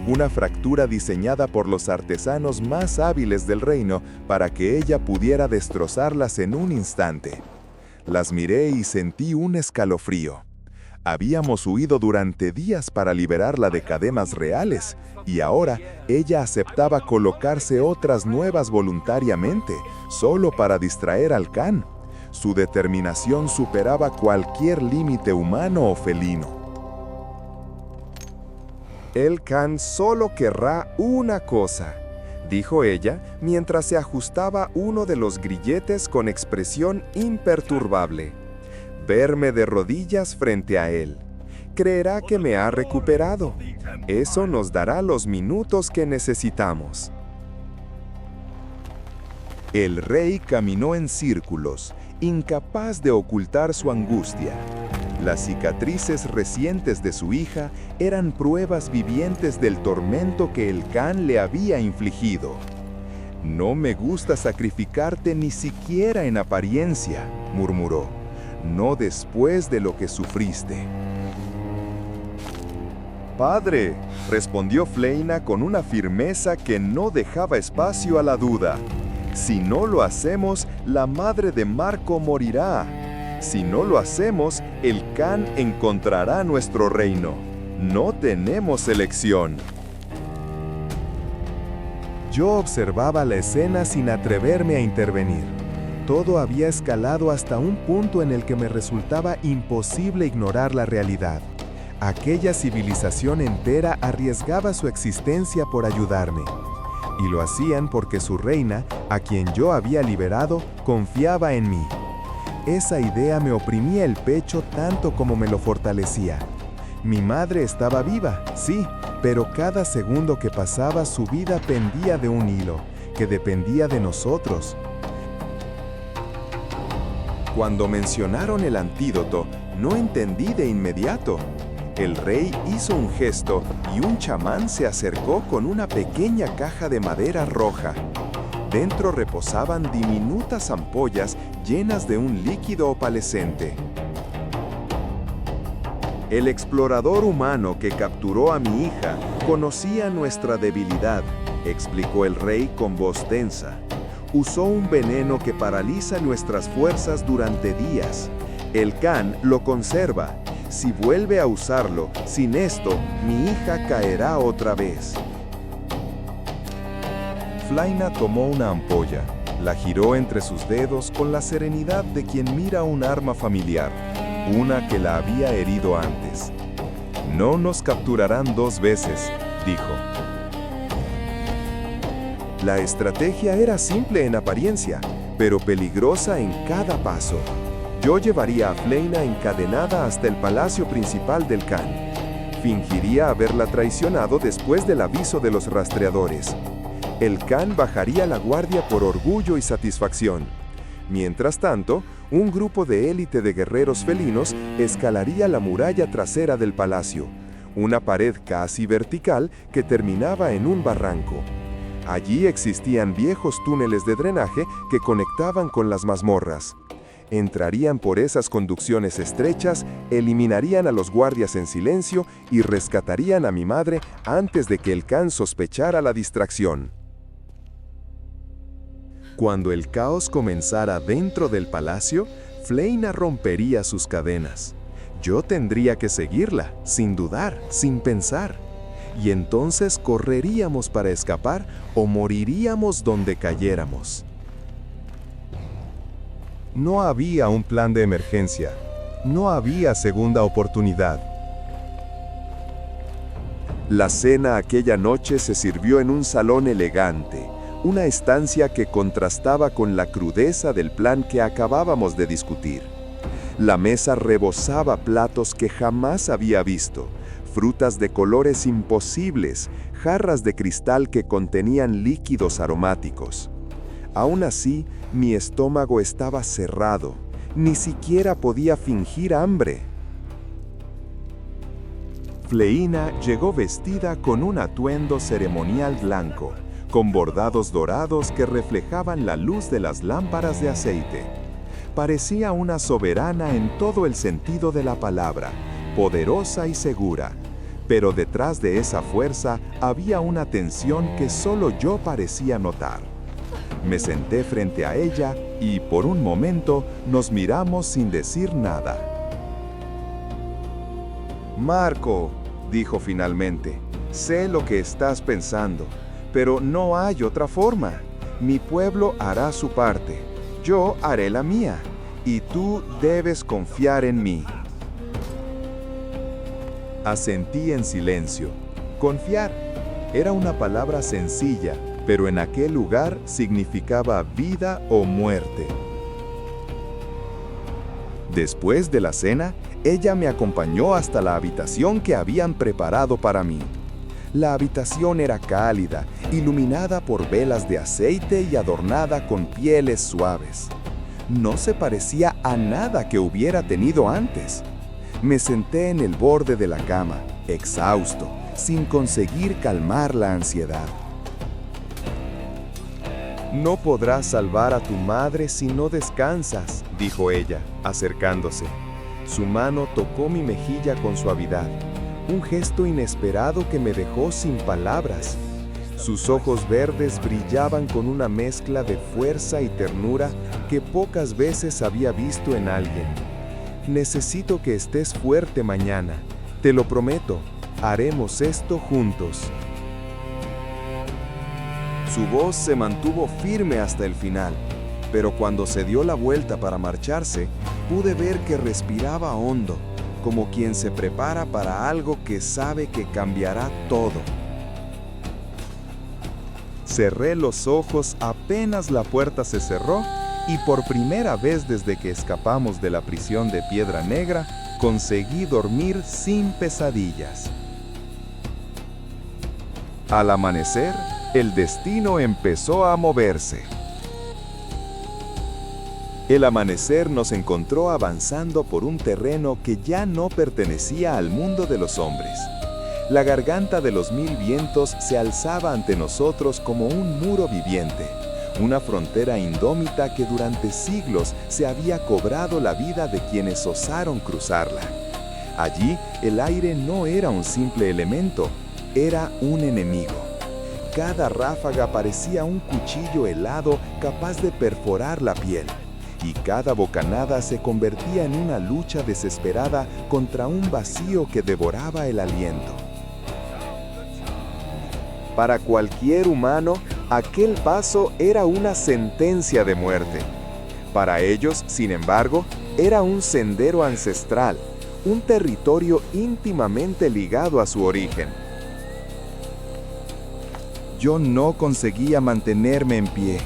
[SPEAKER 1] una fractura diseñada por los artesanos más hábiles del reino para que ella pudiera destrozarlas en un instante. Las miré y sentí un escalofrío. Habíamos huido durante días para liberarla de cadenas reales, y ahora ella aceptaba colocarse otras nuevas voluntariamente, solo para distraer al Khan. Su determinación superaba cualquier límite humano o felino. «El Khan solo querrá una cosa», dijo ella mientras se ajustaba uno de los grilletes con expresión imperturbable. verme de rodillas frente a él. Creerá que me ha recuperado. Eso nos dará los minutos que necesitamos. El rey caminó en círculos, incapaz de ocultar su angustia. Las cicatrices recientes de su hija eran pruebas vivientes del tormento que el Khan le había infligido. «No me gusta sacrificarte ni siquiera en apariencia», murmuró, «no después de lo que sufriste». «Padre», respondió Fleina con una firmeza que no dejaba espacio a la duda. «Si no lo hacemos, la madre de Marco morirá. Si no lo hacemos, el Khan encontrará nuestro reino. No tenemos elección». Yo observaba la escena sin atreverme a intervenir. Todo había escalado hasta un punto en el que me resultaba imposible ignorar la realidad. Aquella civilización entera arriesgaba su existencia por ayudarme. Y lo hacían porque su reina, a quien yo había liberado, confiaba en mí. Esa idea me oprimía el pecho tanto como me lo fortalecía. Mi madre estaba viva, sí, pero cada segundo que pasaba su vida pendía de un hilo, que dependía de nosotros. Cuando mencionaron el antídoto, no entendí de inmediato. El rey hizo un gesto y un chamán se acercó con una pequeña caja de madera roja. Dentro reposaban diminutas ampollas llenas de un líquido opalescente. El explorador humano que capturó a mi hija conocía nuestra debilidad, explicó el rey con voz tensa. Usó un veneno que paraliza nuestras fuerzas durante días. El Khan lo conserva. Si vuelve a usarlo, sin esto, mi hija caerá otra vez. Fleina tomó una ampolla, la giró entre sus dedos con la serenidad de quien mira un arma familiar, una que la había herido antes. «No nos capturarán 2 veces», dijo. La estrategia era simple en apariencia, pero peligrosa en cada paso. Yo llevaría a Fleina encadenada hasta el palacio principal del Khan. Fingiría haberla traicionado después del aviso de los rastreadores. El Khan bajaría la guardia por orgullo y satisfacción. Mientras tanto, un grupo de élite de guerreros felinos escalaría la muralla trasera del palacio, una pared casi vertical que terminaba en un barranco. Allí existían viejos túneles de drenaje que conectaban con las mazmorras. Entrarían por esas conducciones estrechas, eliminarían a los guardias en silencio y rescatarían a mi madre antes de que el Khan sospechara la distracción. Cuando el caos comenzara dentro del palacio, Fleina rompería sus cadenas. Yo tendría que seguirla, sin dudar, sin pensar. Y entonces correríamos para escapar o moriríamos donde cayéramos. No había un plan de emergencia. No había segunda oportunidad. La cena aquella noche se sirvió en un salón elegante, una estancia que contrastaba con la crudeza del plan que acabábamos de discutir. La mesa rebosaba platos que jamás había visto, frutas de colores imposibles, jarras de cristal que contenían líquidos aromáticos. Aún así, mi estómago estaba cerrado, ni siquiera podía fingir hambre. Fleina llegó vestida con un atuendo ceremonial blanco, con bordados dorados que reflejaban la luz de las lámparas de aceite. Parecía una soberana en todo el sentido de la palabra, poderosa y segura. Pero detrás de esa fuerza había una tensión que solo yo parecía notar. Me senté frente a ella y, por un momento, nos miramos sin decir nada. «Marco», dijo finalmente, «sé lo que estás pensando, pero no hay otra forma. Mi pueblo hará su parte, yo haré la mía, y tú debes confiar en mí». Asentí en silencio. Confiar era una palabra sencilla, pero en aquel lugar significaba vida o muerte.
[SPEAKER 2] Después de la cena, ella me acompañó hasta la habitación que habían preparado para mí. La habitación era cálida, iluminada por velas de aceite y adornada con pieles suaves. No se parecía a nada que hubiera tenido antes. Me senté en el borde de la cama, exhausto, sin conseguir calmar la ansiedad.
[SPEAKER 1] No podrás salvar a tu madre si no descansas, dijo ella, acercándose. Su mano tocó mi mejilla con suavidad, un gesto inesperado que me dejó sin palabras. Sus ojos verdes brillaban con una mezcla de fuerza y ternura que pocas veces había visto en alguien. Necesito que estés fuerte mañana, te lo prometo, haremos esto juntos. Su voz se mantuvo firme hasta el final, pero cuando se dio la vuelta para marcharse, pude ver que respiraba hondo, como quien se prepara para algo que sabe que cambiará todo. Cerré los ojos apenas la puerta se cerró y por primera vez desde que escapamos de la prisión de Piedra Negra, conseguí dormir sin pesadillas. Al amanecer, el destino empezó a moverse. El amanecer nos encontró avanzando por un terreno que ya no pertenecía al mundo de los hombres. La garganta de los mil vientos se alzaba ante nosotros como un muro viviente, una frontera indómita que durante siglos se había cobrado la vida de quienes osaron cruzarla. Allí, el aire no era un simple elemento, era un enemigo. Cada ráfaga parecía un cuchillo helado capaz de perforar la piel, y cada bocanada se convertía en una lucha desesperada contra un vacío que devoraba el aliento. Para cualquier humano, aquel paso era una sentencia de muerte. Para ellos, sin embargo, era un sendero ancestral, un territorio íntimamente ligado a su origen. Yo no conseguía mantenerme en pie.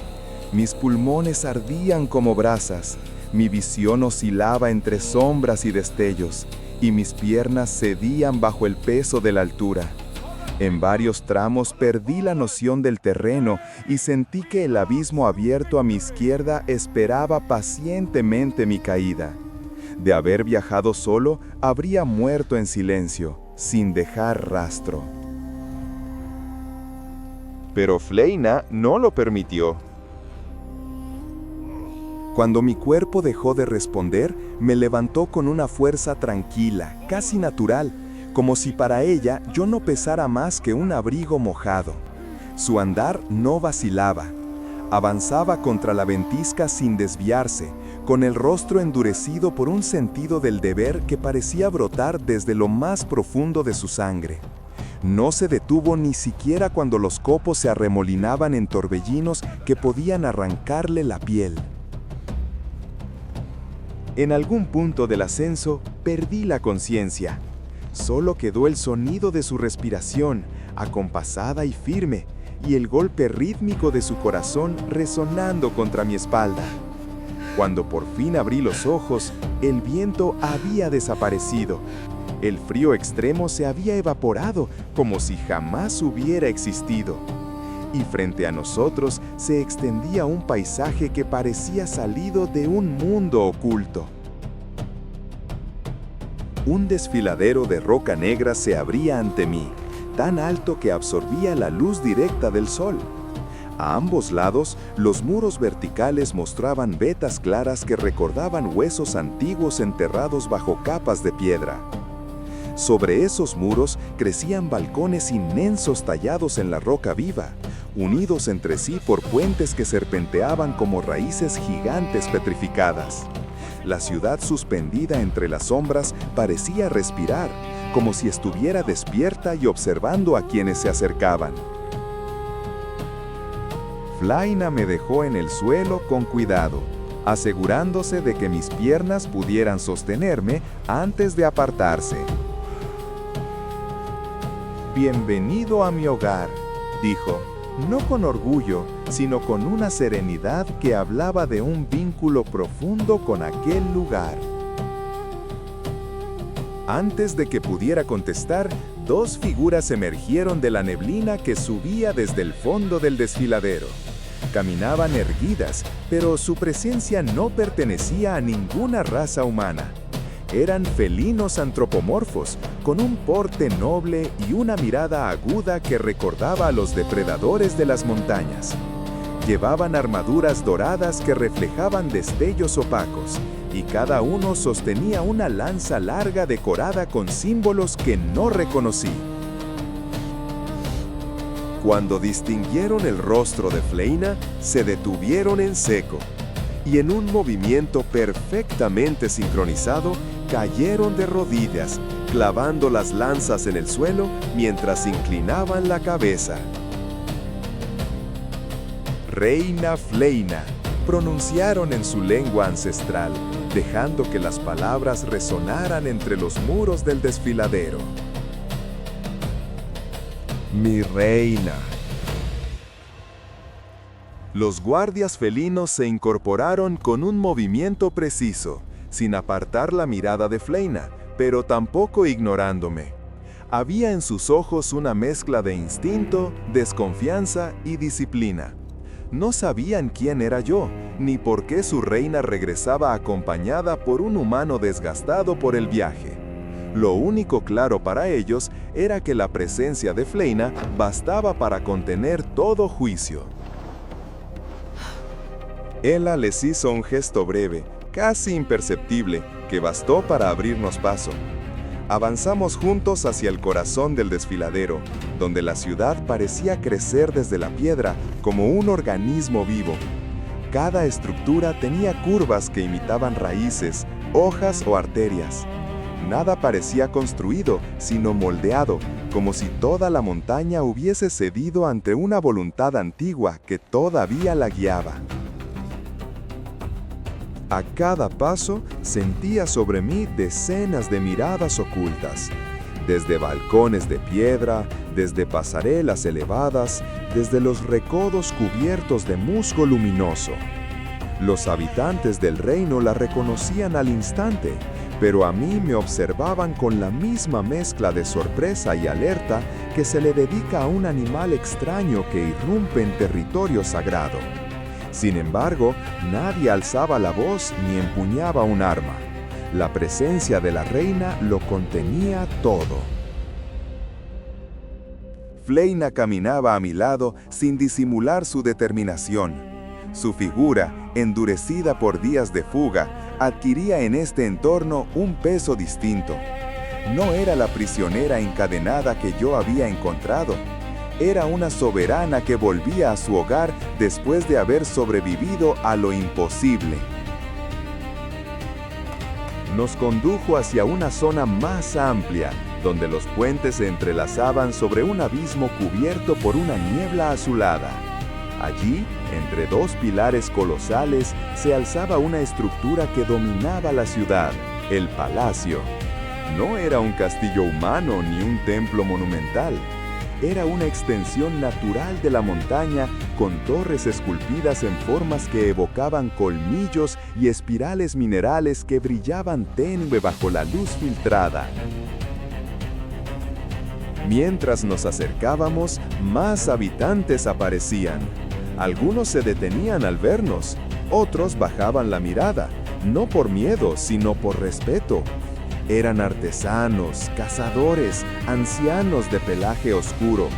[SPEAKER 1] Mis pulmones ardían como brasas, mi visión oscilaba entre sombras y destellos, y mis piernas cedían bajo el peso de la altura. En varios tramos perdí la noción del terreno y sentí que el abismo abierto a mi izquierda esperaba pacientemente mi caída. De haber viajado solo, habría muerto en silencio, sin dejar rastro. Pero Fleina no lo permitió. Cuando mi cuerpo dejó de responder, me levantó con una fuerza tranquila, casi natural, como si para ella yo no pesara más que un abrigo mojado. Su andar no vacilaba. Avanzaba contra la ventisca sin desviarse, con el rostro endurecido por un sentido del deber que parecía brotar desde lo más profundo de su sangre. No se detuvo ni siquiera cuando los copos se arremolinaban en torbellinos que podían arrancarle la piel. En algún punto del ascenso, perdí la conciencia. Solo quedó el sonido de su respiración, acompasada y firme, y el golpe rítmico de su corazón resonando contra mi espalda. Cuando por fin abrí los ojos, el viento había desaparecido. El frío extremo se había evaporado como si jamás hubiera existido. Y frente a nosotros se extendía un paisaje que parecía salido de un mundo oculto. Un desfiladero de roca negra se abría ante mí, tan alto que absorbía la luz directa del sol. A ambos lados, los muros verticales mostraban vetas claras que recordaban huesos antiguos enterrados bajo capas de piedra. Sobre esos muros crecían balcones inmensos tallados en la roca viva, unidos entre sí por puentes que serpenteaban como raíces gigantes petrificadas. La ciudad suspendida entre las sombras parecía respirar, como si estuviera despierta y observando a quienes se acercaban. Fleina me dejó en el suelo con cuidado, asegurándose de que mis piernas pudieran sostenerme antes de apartarse. «Bienvenido a mi hogar», dijo, no con orgullo, sino con una serenidad que hablaba de un vínculo profundo con aquel lugar.
[SPEAKER 2] Antes de que pudiera contestar, dos figuras emergieron de la neblina que subía desde el fondo del desfiladero. Caminaban erguidas, pero su presencia no pertenecía a ninguna raza humana. Eran felinos antropomorfos, con un porte noble y una mirada aguda que recordaba a los depredadores de las montañas. Llevaban armaduras doradas que reflejaban destellos opacos, y cada uno sostenía una lanza larga decorada con símbolos que no reconocí.
[SPEAKER 1] Cuando distinguieron el rostro de Fleina, se detuvieron en seco, y en un movimiento perfectamente sincronizado, cayeron de rodillas, clavando las lanzas en el suelo mientras inclinaban la cabeza.
[SPEAKER 2] Reina Fleina, pronunciaron en su lengua ancestral, dejando que las palabras resonaran entre los muros del desfiladero.
[SPEAKER 1] Mi reina. Los guardias felinos se incorporaron con un movimiento preciso, sin apartar la mirada de Fleina, pero tampoco ignorándome. Había en sus ojos una mezcla de instinto, desconfianza y disciplina. No sabían quién era yo, ni por qué su reina regresaba acompañada por un humano desgastado por el viaje. Lo único claro para ellos era que la presencia de Fleina bastaba para contener todo juicio. Ella les hizo un gesto breve, casi imperceptible, que bastó para abrirnos paso. Avanzamos juntos hacia el corazón del desfiladero, donde la ciudad parecía crecer desde la piedra como un organismo vivo. Cada estructura tenía curvas que imitaban raíces, hojas o arterias. Nada parecía construido, sino moldeado, como si toda la montaña hubiese cedido ante una voluntad antigua que todavía la guiaba. A cada paso sentía sobre mí decenas de miradas ocultas, desde balcones de piedra, desde pasarelas elevadas, desde los recodos cubiertos de musgo luminoso. Los habitantes del reino la reconocían al instante, pero a mí me observaban con la misma mezcla de sorpresa y alerta que se le dedica a un animal extraño que irrumpe en territorio sagrado. Sin embargo, nadie alzaba la voz ni empuñaba un arma. La presencia de la reina lo contenía todo. Fleina caminaba a mi lado sin disimular su determinación. Su figura, endurecida por días de fuga, adquiría en este entorno un peso distinto. No era la prisionera encadenada que yo había encontrado. Era una soberana que volvía a su hogar después de haber sobrevivido a lo imposible. Nos condujo hacia una zona más amplia, donde los puentes se entrelazaban sobre un abismo cubierto por una niebla azulada. Allí, entre dos pilares colosales, se alzaba una estructura que dominaba la ciudad, el palacio. No era un castillo humano ni un templo monumental. Era una extensión natural de la montaña con torres esculpidas en formas que evocaban colmillos y espirales minerales que brillaban tenue bajo la luz filtrada. Mientras nos acercábamos, más habitantes aparecían. Algunos se detenían al vernos, otros bajaban la mirada, no por miedo, sino por respeto. Eran artesanos, cazadores, ancianos de pelaje oscuro,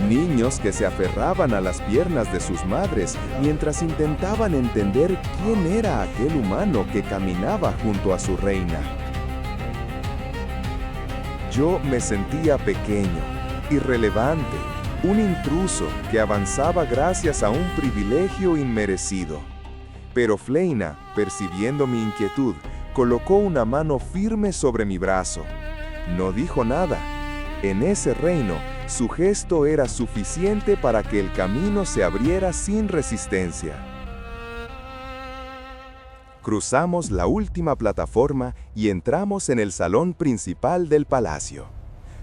[SPEAKER 1] niños que se aferraban a las piernas de sus madres mientras intentaban entender quién era aquel humano que caminaba junto a su reina. Yo me sentía pequeño, irrelevante, un intruso que avanzaba gracias a un privilegio inmerecido. Pero Fleina, percibiendo mi inquietud, colocó una mano firme sobre mi brazo. No dijo nada. En ese reino, su gesto era suficiente para que el camino se abriera sin resistencia. Cruzamos la última plataforma y entramos en el salón principal del palacio.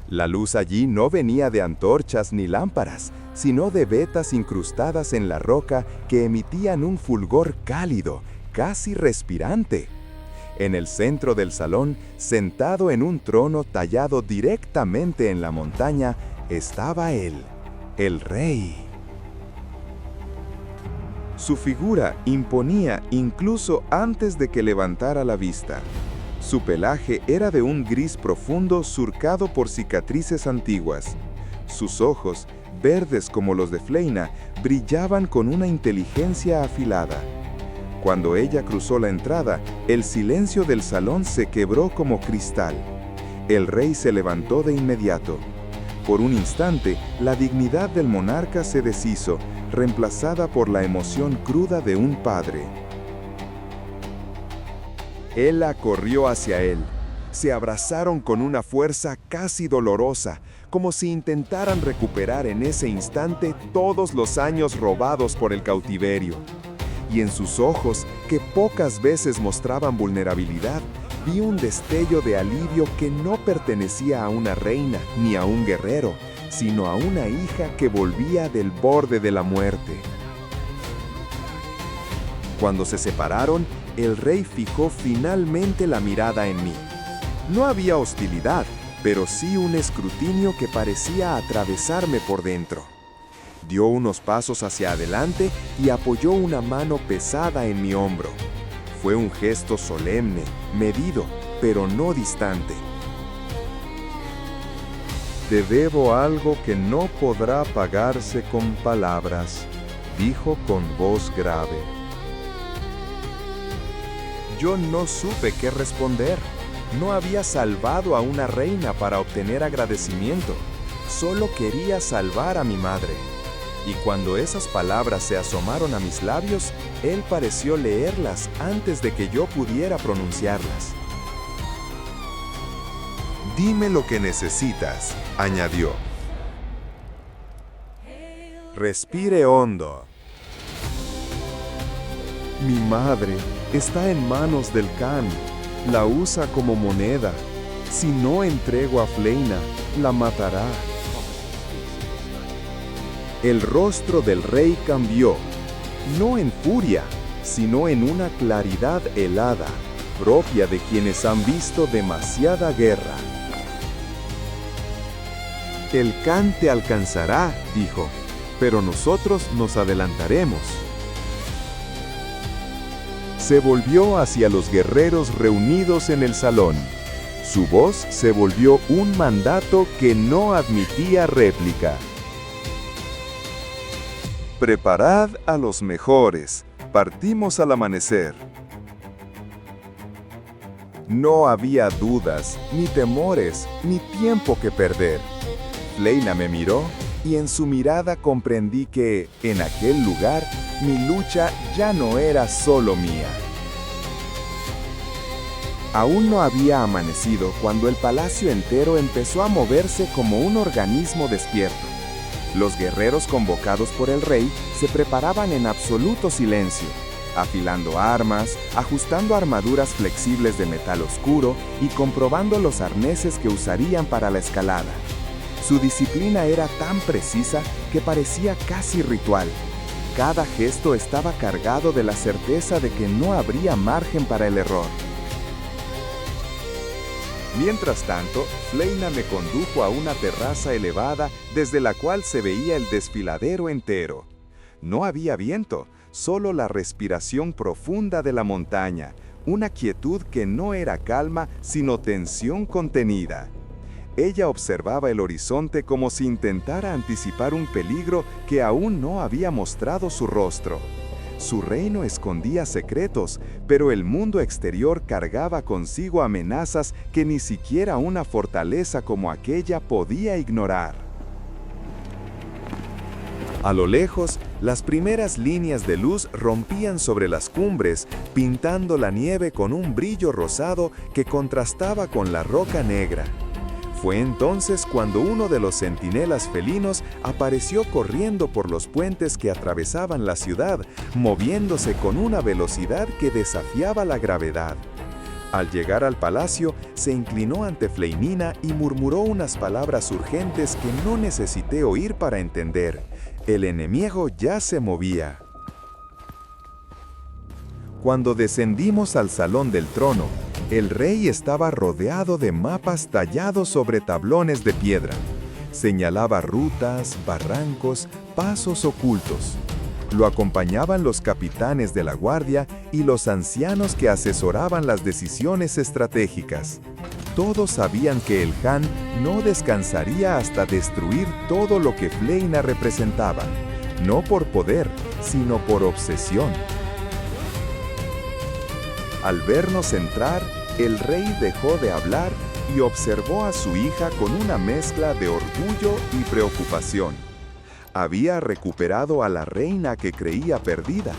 [SPEAKER 1] La luz allí no venía de antorchas ni lámparas, sino de vetas incrustadas en la roca que emitían un fulgor cálido, casi respirante.
[SPEAKER 2] En el centro del salón, sentado en un trono tallado directamente en la montaña, estaba él, el rey. Su figura imponía incluso antes de que levantara la vista. Su pelaje era de un gris profundo surcado por cicatrices antiguas. Sus ojos, verdes como los de Fleina, brillaban con una inteligencia afilada. Cuando ella cruzó la entrada, el silencio del salón se quebró como cristal. El rey se levantó de inmediato. Por un instante, la dignidad del monarca se deshizo, reemplazada por la emoción cruda de un padre. Ella corrió hacia él. Se abrazaron con una fuerza casi dolorosa, como si intentaran recuperar en ese instante todos los años robados por el cautiverio. Y en sus ojos, que pocas veces mostraban vulnerabilidad, vi un destello de alivio que no pertenecía a una reina ni a un guerrero, sino a una hija que volvía del borde de la muerte. Cuando se separaron, el rey fijó finalmente la mirada en mí. No había hostilidad, pero sí un escrutinio que parecía atravesarme por dentro. Dio unos pasos hacia adelante y apoyó una mano pesada en mi hombro. Fue un gesto solemne, medido, pero no distante. «Te debo algo que no podrá pagarse con palabras», dijo con voz grave. Yo no supe qué responder. No había salvado a una reina para obtener agradecimiento. Solo quería salvar a mi madre. Y cuando esas palabras se asomaron a mis labios, él pareció leerlas antes de que yo pudiera pronunciarlas. «Dime lo que necesitas», añadió. «Respire hondo». «Mi madre está en manos del Khan. La usa como moneda. Si no entrego a Fleina, la matará». El rostro del rey cambió, no en furia, sino en una claridad helada, propia de quienes han visto demasiada guerra. «El Khan te alcanzará», dijo, «pero nosotros nos adelantaremos». Se volvió hacia los guerreros reunidos en el salón. Su voz se volvió un mandato que no admitía réplica. «Preparad a los mejores, partimos al amanecer». No había dudas, ni temores, ni tiempo que perder. Fleina me miró y en su mirada comprendí que, en aquel lugar, mi lucha ya no era solo mía. Aún no había amanecido cuando el palacio entero empezó a moverse como un organismo despierto. Los guerreros convocados por el rey se preparaban en absoluto silencio, afilando armas, ajustando armaduras flexibles de metal oscuro y comprobando los arneses que usarían para la escalada. Su disciplina era tan precisa que parecía casi ritual. Cada gesto estaba cargado de la certeza de que no habría margen para el error. Mientras tanto, Fleina me condujo a una terraza elevada desde la cual se veía el desfiladero entero. No había viento, solo la respiración profunda de la montaña, una quietud que no era calma, sino tensión contenida. Ella observaba el horizonte como si intentara anticipar un peligro que aún no había mostrado su rostro. Su reino escondía secretos, pero el mundo exterior cargaba consigo amenazas que ni siquiera una fortaleza como aquella podía ignorar. A lo lejos, las primeras líneas de luz rompían sobre las cumbres, pintando la nieve con un brillo rosado que contrastaba con la roca negra. Fue entonces cuando uno de los centinelas felinos apareció corriendo por los puentes que atravesaban la ciudad, moviéndose con una velocidad que desafiaba la gravedad. Al llegar al palacio, se inclinó ante Fleinina y murmuró unas palabras urgentes que no necesité oír para entender. El enemigo ya se movía. Cuando descendimos al salón del trono, El rey estaba rodeado de mapas tallados sobre tablones de piedra. Señalaba rutas, barrancos, pasos ocultos. Lo acompañaban los capitanes de la guardia y los ancianos que asesoraban las decisiones estratégicas. Todos sabían que el Han no descansaría hasta destruir todo lo que Fleina representaba, no por poder, sino por obsesión. Al vernos entrar, el rey dejó de hablar y observó a su hija con una mezcla de orgullo y preocupación. Había recuperado a la reina que creía perdida,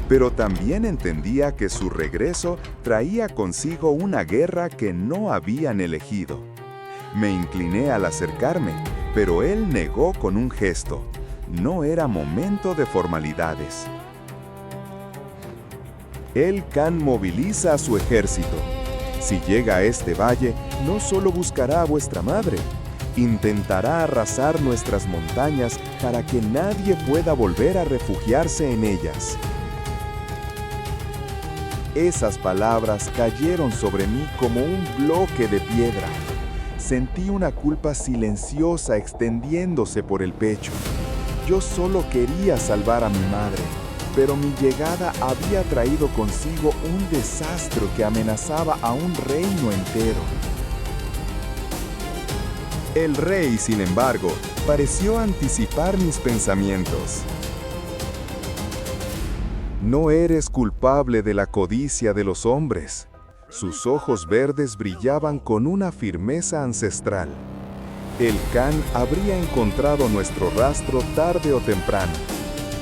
[SPEAKER 2] pero también entendía que su regreso traía consigo una guerra que no habían elegido. Me incliné al acercarme, pero él negó con un gesto. No era momento de formalidades. El Khan moviliza a su ejército. Si llega a este valle, no solo buscará a vuestra madre, intentará arrasar nuestras montañas para que nadie pueda volver a refugiarse en ellas. Esas palabras cayeron sobre mí como un bloque de piedra. Sentí una culpa silenciosa extendiéndose por el pecho. Yo solo quería salvar a mi madre, pero mi llegada había traído consigo un desastre que amenazaba a un reino entero. El rey, sin embargo, pareció anticipar mis pensamientos. No eres culpable de la codicia de los hombres. Sus ojos verdes brillaban con una firmeza ancestral. El Khan habría encontrado nuestro rastro tarde o temprano.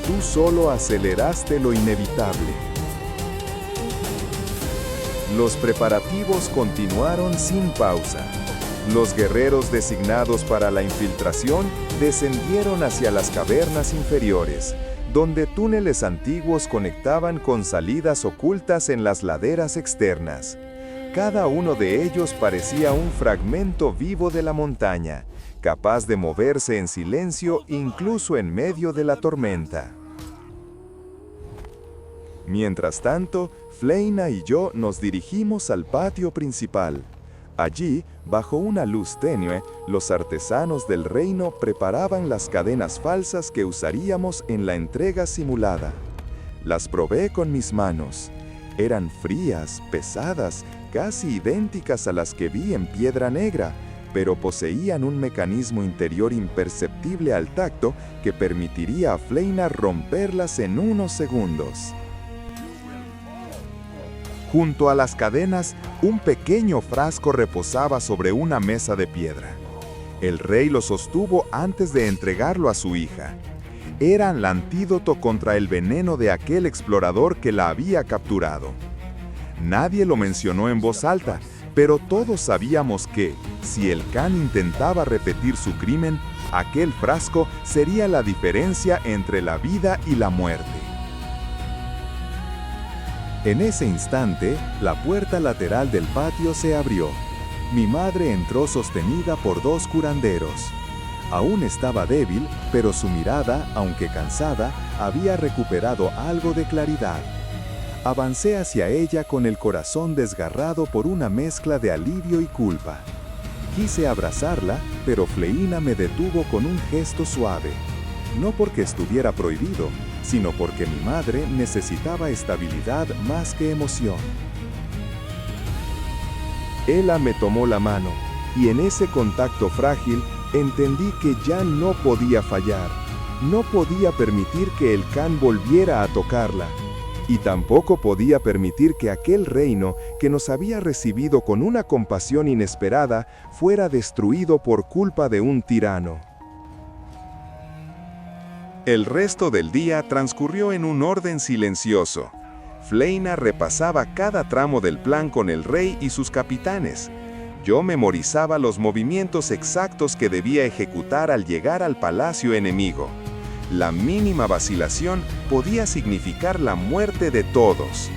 [SPEAKER 2] Tú solo aceleraste lo inevitable. Los preparativos continuaron sin pausa. Los guerreros designados para la infiltración descendieron hacia las cavernas inferiores, donde túneles antiguos conectaban con salidas ocultas en las laderas externas. Cada uno de ellos parecía un fragmento vivo de la montaña, capaz de moverse en silencio incluso en medio de la tormenta. Mientras tanto, Fleina y yo nos dirigimos al patio principal. Allí, bajo una luz tenue, los artesanos del reino preparaban las cadenas falsas que usaríamos en la entrega simulada. Las probé con mis manos. Eran frías, pesadas, casi idénticas a las que vi en Piedra Negra, pero poseían un mecanismo interior imperceptible al tacto que permitiría a Fleina romperlas en unos segundos. Junto a las cadenas, un pequeño frasco reposaba sobre una mesa de piedra. El rey lo sostuvo antes de entregarlo a su hija. Era el antídoto contra el veneno de aquel explorador que la había capturado. Nadie lo mencionó en voz alta, pero todos sabíamos que, si el Khan intentaba repetir su crimen, aquel frasco sería la diferencia entre la vida y la muerte. En ese instante, la puerta lateral del patio se abrió. Mi madre entró sostenida por dos curanderos. Aún estaba débil, pero su mirada, aunque cansada, había recuperado algo de claridad. Avancé hacia ella con el corazón desgarrado por una mezcla de alivio y culpa. Quise abrazarla, pero Fleina me detuvo con un gesto suave. No porque estuviera prohibido, sino porque mi madre necesitaba estabilidad más que emoción. Ella me tomó la mano, y en ese contacto frágil entendí que ya no podía fallar. No podía permitir que el Khan volviera a tocarla, y tampoco podía permitir que aquel reino que nos había recibido con una compasión inesperada fuera destruido por culpa de un tirano. El resto del día transcurrió en un orden silencioso. Fleina repasaba cada tramo del plan con el rey y sus capitanes. Yo memorizaba los movimientos exactos que debía ejecutar al llegar al palacio enemigo. La mínima vacilación podía significar la muerte de todos.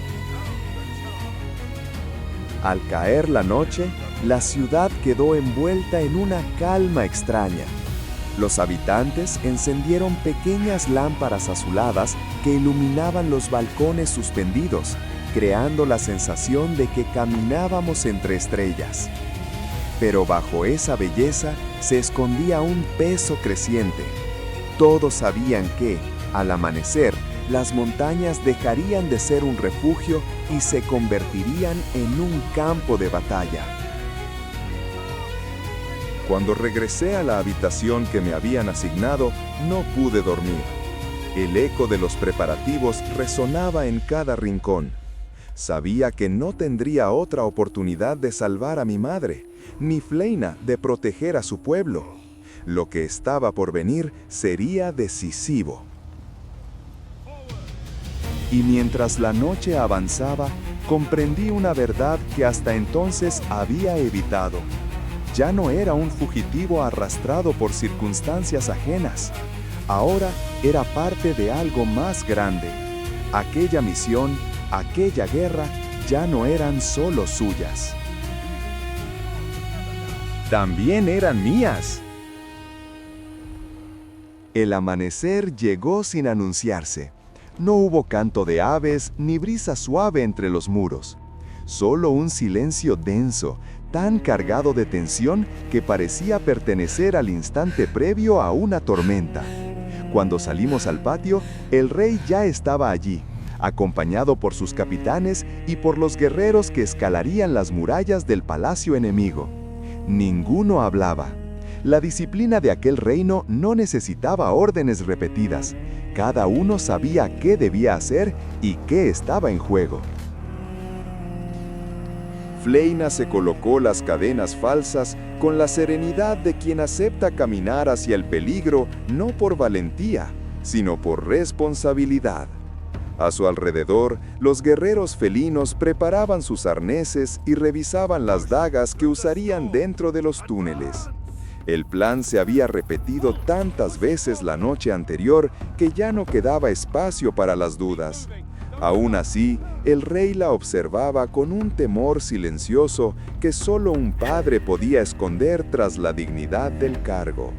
[SPEAKER 2] Al caer la noche, la ciudad quedó envuelta en una calma extraña. Los habitantes encendieron pequeñas lámparas azuladas que iluminaban los balcones suspendidos,
[SPEAKER 1] creando la sensación de que caminábamos entre estrellas. Pero bajo esa belleza se escondía un peso creciente. Todos sabían que, al amanecer, las montañas dejarían de ser un refugio y se convertirían en un campo de batalla.
[SPEAKER 2] Cuando regresé a la habitación que me habían asignado, no pude dormir. El eco de los preparativos resonaba en cada rincón. Sabía que no tendría otra oportunidad de salvar a mi madre, ni Fleina de proteger a su pueblo. Lo que estaba por venir sería decisivo. Y mientras la noche avanzaba, comprendí una verdad que hasta entonces había evitado. Ya no era un fugitivo arrastrado por circunstancias ajenas. Ahora era parte de algo más grande. Aquella misión, aquella guerra, ya no eran solo suyas. También eran mías. El amanecer llegó sin anunciarse. No hubo canto de aves ni brisa suave entre los muros. Solo un silencio denso, tan cargado de tensión que parecía pertenecer al instante previo a una tormenta. Cuando salimos al patio, el rey ya estaba allí, acompañado por sus capitanes y por los guerreros que escalarían las murallas del palacio enemigo. Ninguno hablaba. La disciplina de aquel reino no necesitaba órdenes repetidas. Cada uno sabía qué debía hacer y qué estaba en juego. Fleina se colocó las cadenas falsas con la serenidad de quien acepta caminar hacia el peligro no por valentía, sino por responsabilidad. A su alrededor, los guerreros felinos preparaban sus arneses y revisaban las dagas que usarían dentro de los túneles. El plan se había repetido tantas veces la noche anterior que ya no quedaba espacio para las dudas. Aún así, el rey la observaba con un temor silencioso que solo un padre podía esconder tras la dignidad del cargo.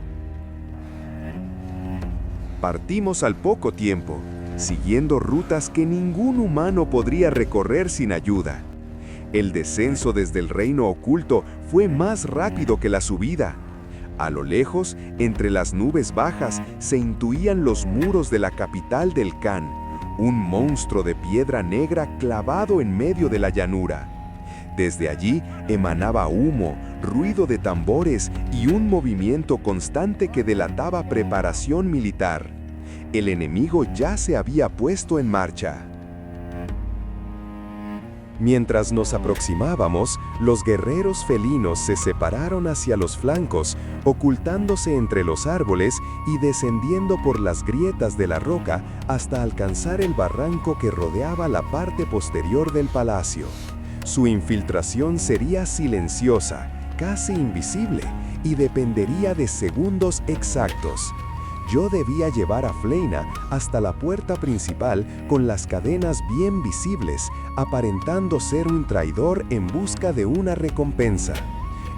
[SPEAKER 2] Partimos al poco tiempo, siguiendo rutas que ningún humano podría recorrer sin ayuda. El descenso desde el reino oculto fue más rápido que la subida. A lo lejos, entre las nubes bajas, se intuían los muros de la capital del Khan, un monstruo de piedra negra clavado en medio de la llanura. Desde allí emanaba humo, ruido de tambores y un movimiento constante que delataba preparación militar. El enemigo ya se había puesto en marcha. Mientras nos aproximábamos, los guerreros felinos se separaron hacia los flancos, ocultándose entre los árboles y descendiendo por las grietas de la roca hasta alcanzar el barranco que rodeaba la parte posterior del palacio. Su infiltración sería silenciosa, casi invisible, y dependería de segundos exactos. Yo debía llevar a Fleina hasta la puerta principal con las cadenas bien visibles, aparentando ser un traidor en busca de una recompensa.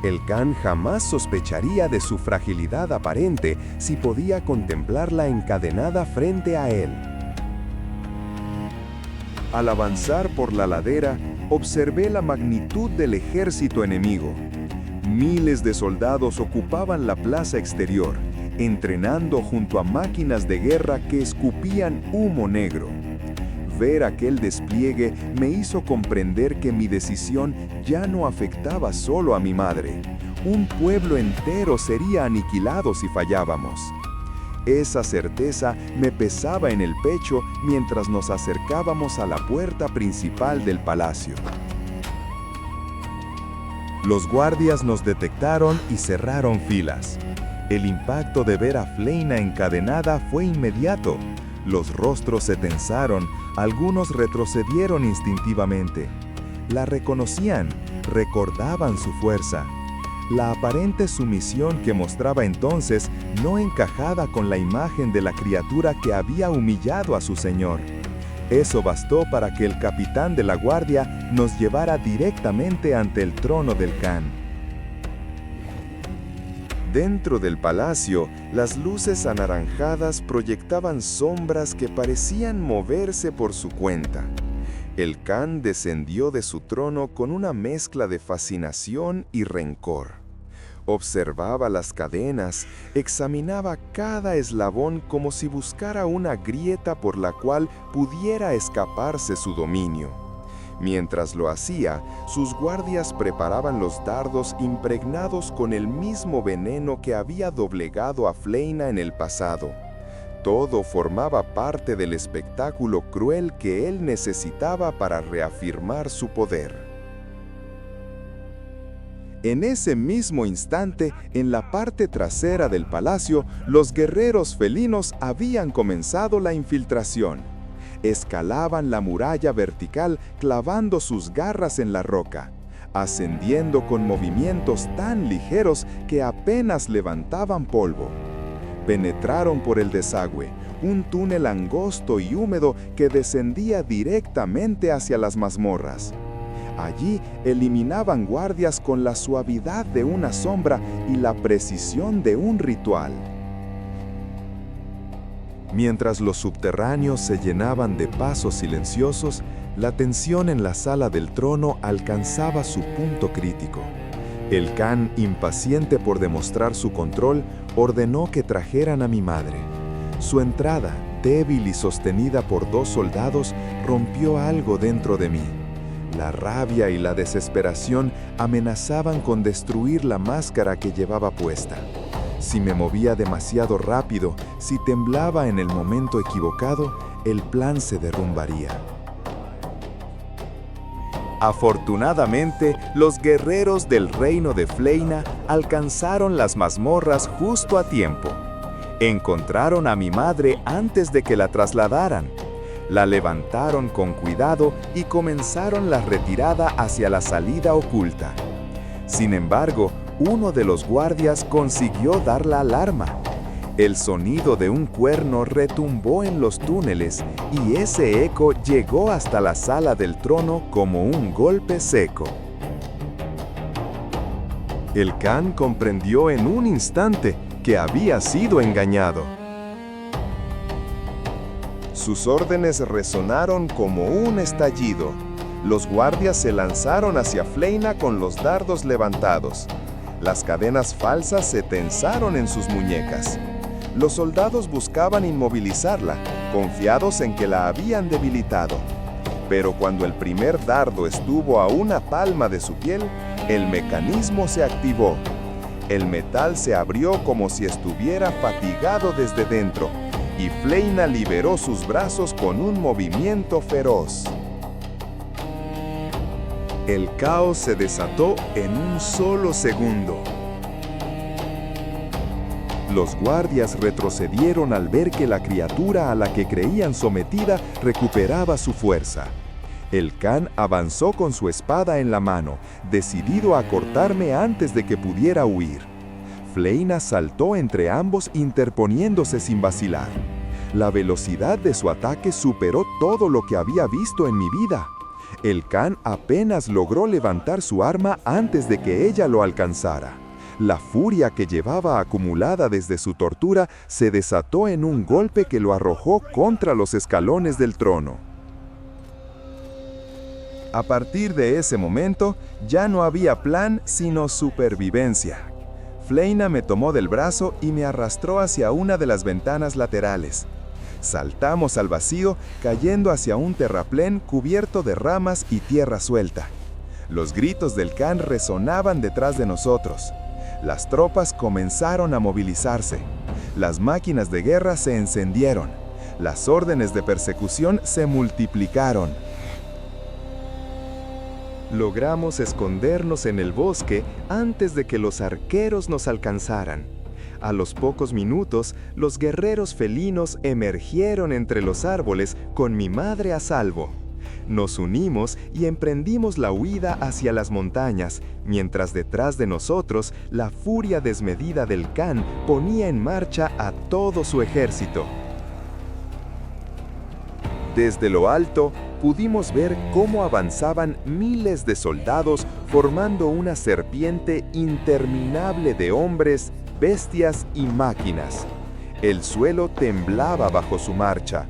[SPEAKER 2] El Khan jamás sospecharía de su fragilidad aparente si podía contemplarla encadenada frente a él. Al avanzar por la ladera, observé la magnitud del ejército enemigo. Miles de soldados ocupaban la plaza exterior, entrenando junto a máquinas de guerra que escupían humo negro. Ver aquel despliegue me hizo comprender que mi decisión ya no afectaba solo a mi madre. Un pueblo entero sería aniquilado si fallábamos. Esa certeza me pesaba en el pecho mientras nos acercábamos a la puerta principal del palacio. Los guardias nos detectaron y cerraron filas. El impacto de ver a Fleina encadenada fue inmediato. Los rostros se tensaron, algunos retrocedieron instintivamente. La reconocían, recordaban su fuerza. La aparente sumisión que mostraba entonces no encajaba con la imagen de la criatura que había humillado a su señor. Eso bastó para que el capitán de la guardia nos llevara directamente ante el trono del Khan. Dentro del palacio, las luces anaranjadas proyectaban sombras que parecían moverse por su cuenta. El Khan descendió de su trono con una mezcla de fascinación y rencor. Observaba las cadenas, examinaba cada eslabón como si buscara una grieta por la cual pudiera escaparse su dominio. Mientras lo hacía, sus guardias preparaban los dardos impregnados con el mismo veneno que había doblegado a Fleina en el pasado. Todo formaba parte del espectáculo cruel que él necesitaba para reafirmar su poder. En ese mismo instante, en la parte trasera del palacio, los guerreros felinos habían comenzado la infiltración. Escalaban la muralla vertical clavando sus garras en la roca, ascendiendo con movimientos tan ligeros que apenas levantaban polvo. Penetraron por el desagüe, un túnel angosto y húmedo que descendía directamente hacia las mazmorras. Allí eliminaban guardias con la suavidad de una sombra y la precisión de un ritual. Mientras los subterráneos se llenaban de pasos silenciosos, la tensión en la sala del trono alcanzaba su punto crítico. El Khan, impaciente por demostrar su control, ordenó que trajeran a mi madre. Su entrada, débil y sostenida por 2 soldados, rompió algo dentro de mí. La rabia y la desesperación amenazaban con destruir la máscara que llevaba puesta. Si me movía demasiado rápido, si temblaba en el momento equivocado, el plan se derrumbaría. Afortunadamente, los guerreros del reino de Fleina alcanzaron las mazmorras justo a tiempo. Encontraron a mi madre antes de que la trasladaran. La levantaron con cuidado y comenzaron la retirada hacia la salida oculta. Sin embargo, uno de los guardias consiguió dar la alarma. El sonido de un cuerno retumbó en los túneles y ese eco llegó hasta la sala del trono como un golpe seco. El Khan comprendió en un instante que había sido engañado. Sus órdenes resonaron como un estallido. Los guardias se lanzaron hacia Fleina con los dardos levantados. Las cadenas falsas se tensaron en sus muñecas. Los soldados buscaban inmovilizarla, confiados en que la habían debilitado. Pero cuando el primer dardo estuvo a una palma de su piel, el mecanismo se activó. El metal se abrió como si estuviera fatigado desde dentro, y Fleina liberó sus brazos con un movimiento feroz. El caos se desató en un solo segundo. Los guardias retrocedieron al ver que la criatura a la que creían sometida recuperaba su fuerza. El Khan avanzó con su espada en la mano, decidido a cortarme antes de que pudiera huir. Fleina saltó entre ambos interponiéndose sin vacilar. La velocidad de su ataque superó todo lo que había visto en mi vida. El Khan apenas logró levantar su arma antes de que ella lo alcanzara. La furia que llevaba acumulada desde su tortura se desató en un golpe que lo arrojó contra los escalones del trono. A partir de ese momento, ya no había plan sino supervivencia. Fleina me tomó del brazo y me arrastró hacia una de las ventanas laterales. Saltamos al vacío, cayendo hacia un terraplén cubierto de ramas y tierra suelta. Los gritos del Khan resonaban detrás de nosotros. Las tropas comenzaron a movilizarse. Las máquinas de guerra se encendieron. Las órdenes de persecución se multiplicaron. Logramos escondernos en el bosque antes de que los arqueros nos alcanzaran. A los pocos minutos, los guerreros felinos emergieron entre los árboles con mi madre a salvo. Nos unimos y emprendimos la huida hacia las montañas, mientras detrás de nosotros la furia desmedida del Khan ponía en marcha a todo su ejército. Desde lo alto, pudimos ver cómo avanzaban miles de soldados formando una serpiente interminable de hombres, bestias y máquinas. El suelo temblaba bajo su marcha.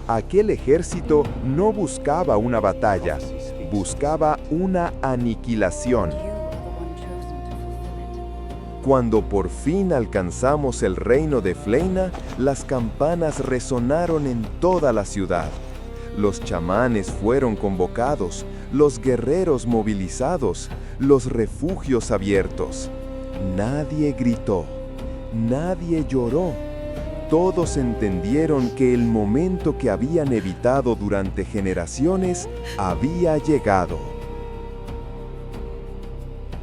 [SPEAKER 1] Aquel ejército no buscaba una batalla, buscaba una aniquilación. Cuando por fin alcanzamos el reino de Fleina, las campanas resonaron en toda la ciudad. Los chamanes fueron convocados, los guerreros movilizados, los refugios abiertos. Nadie gritó, nadie lloró. Todos entendieron que el momento que habían evitado durante generaciones había llegado.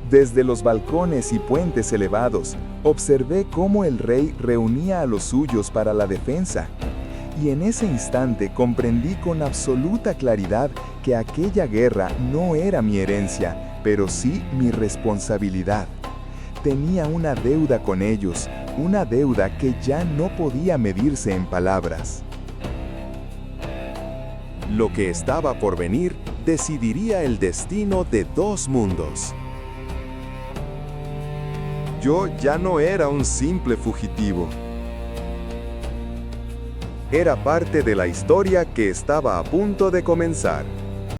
[SPEAKER 1] Desde los balcones y puentes elevados, observé cómo el rey reunía a los suyos para la defensa. Y en ese instante comprendí con absoluta claridad que aquella guerra no era mi herencia, pero sí mi responsabilidad. Tenía una deuda con ellos, una deuda que ya no podía medirse en palabras. Lo que estaba por venir decidiría el destino de dos mundos. Yo ya no era un simple fugitivo. Era parte de la historia que estaba a punto de comenzar.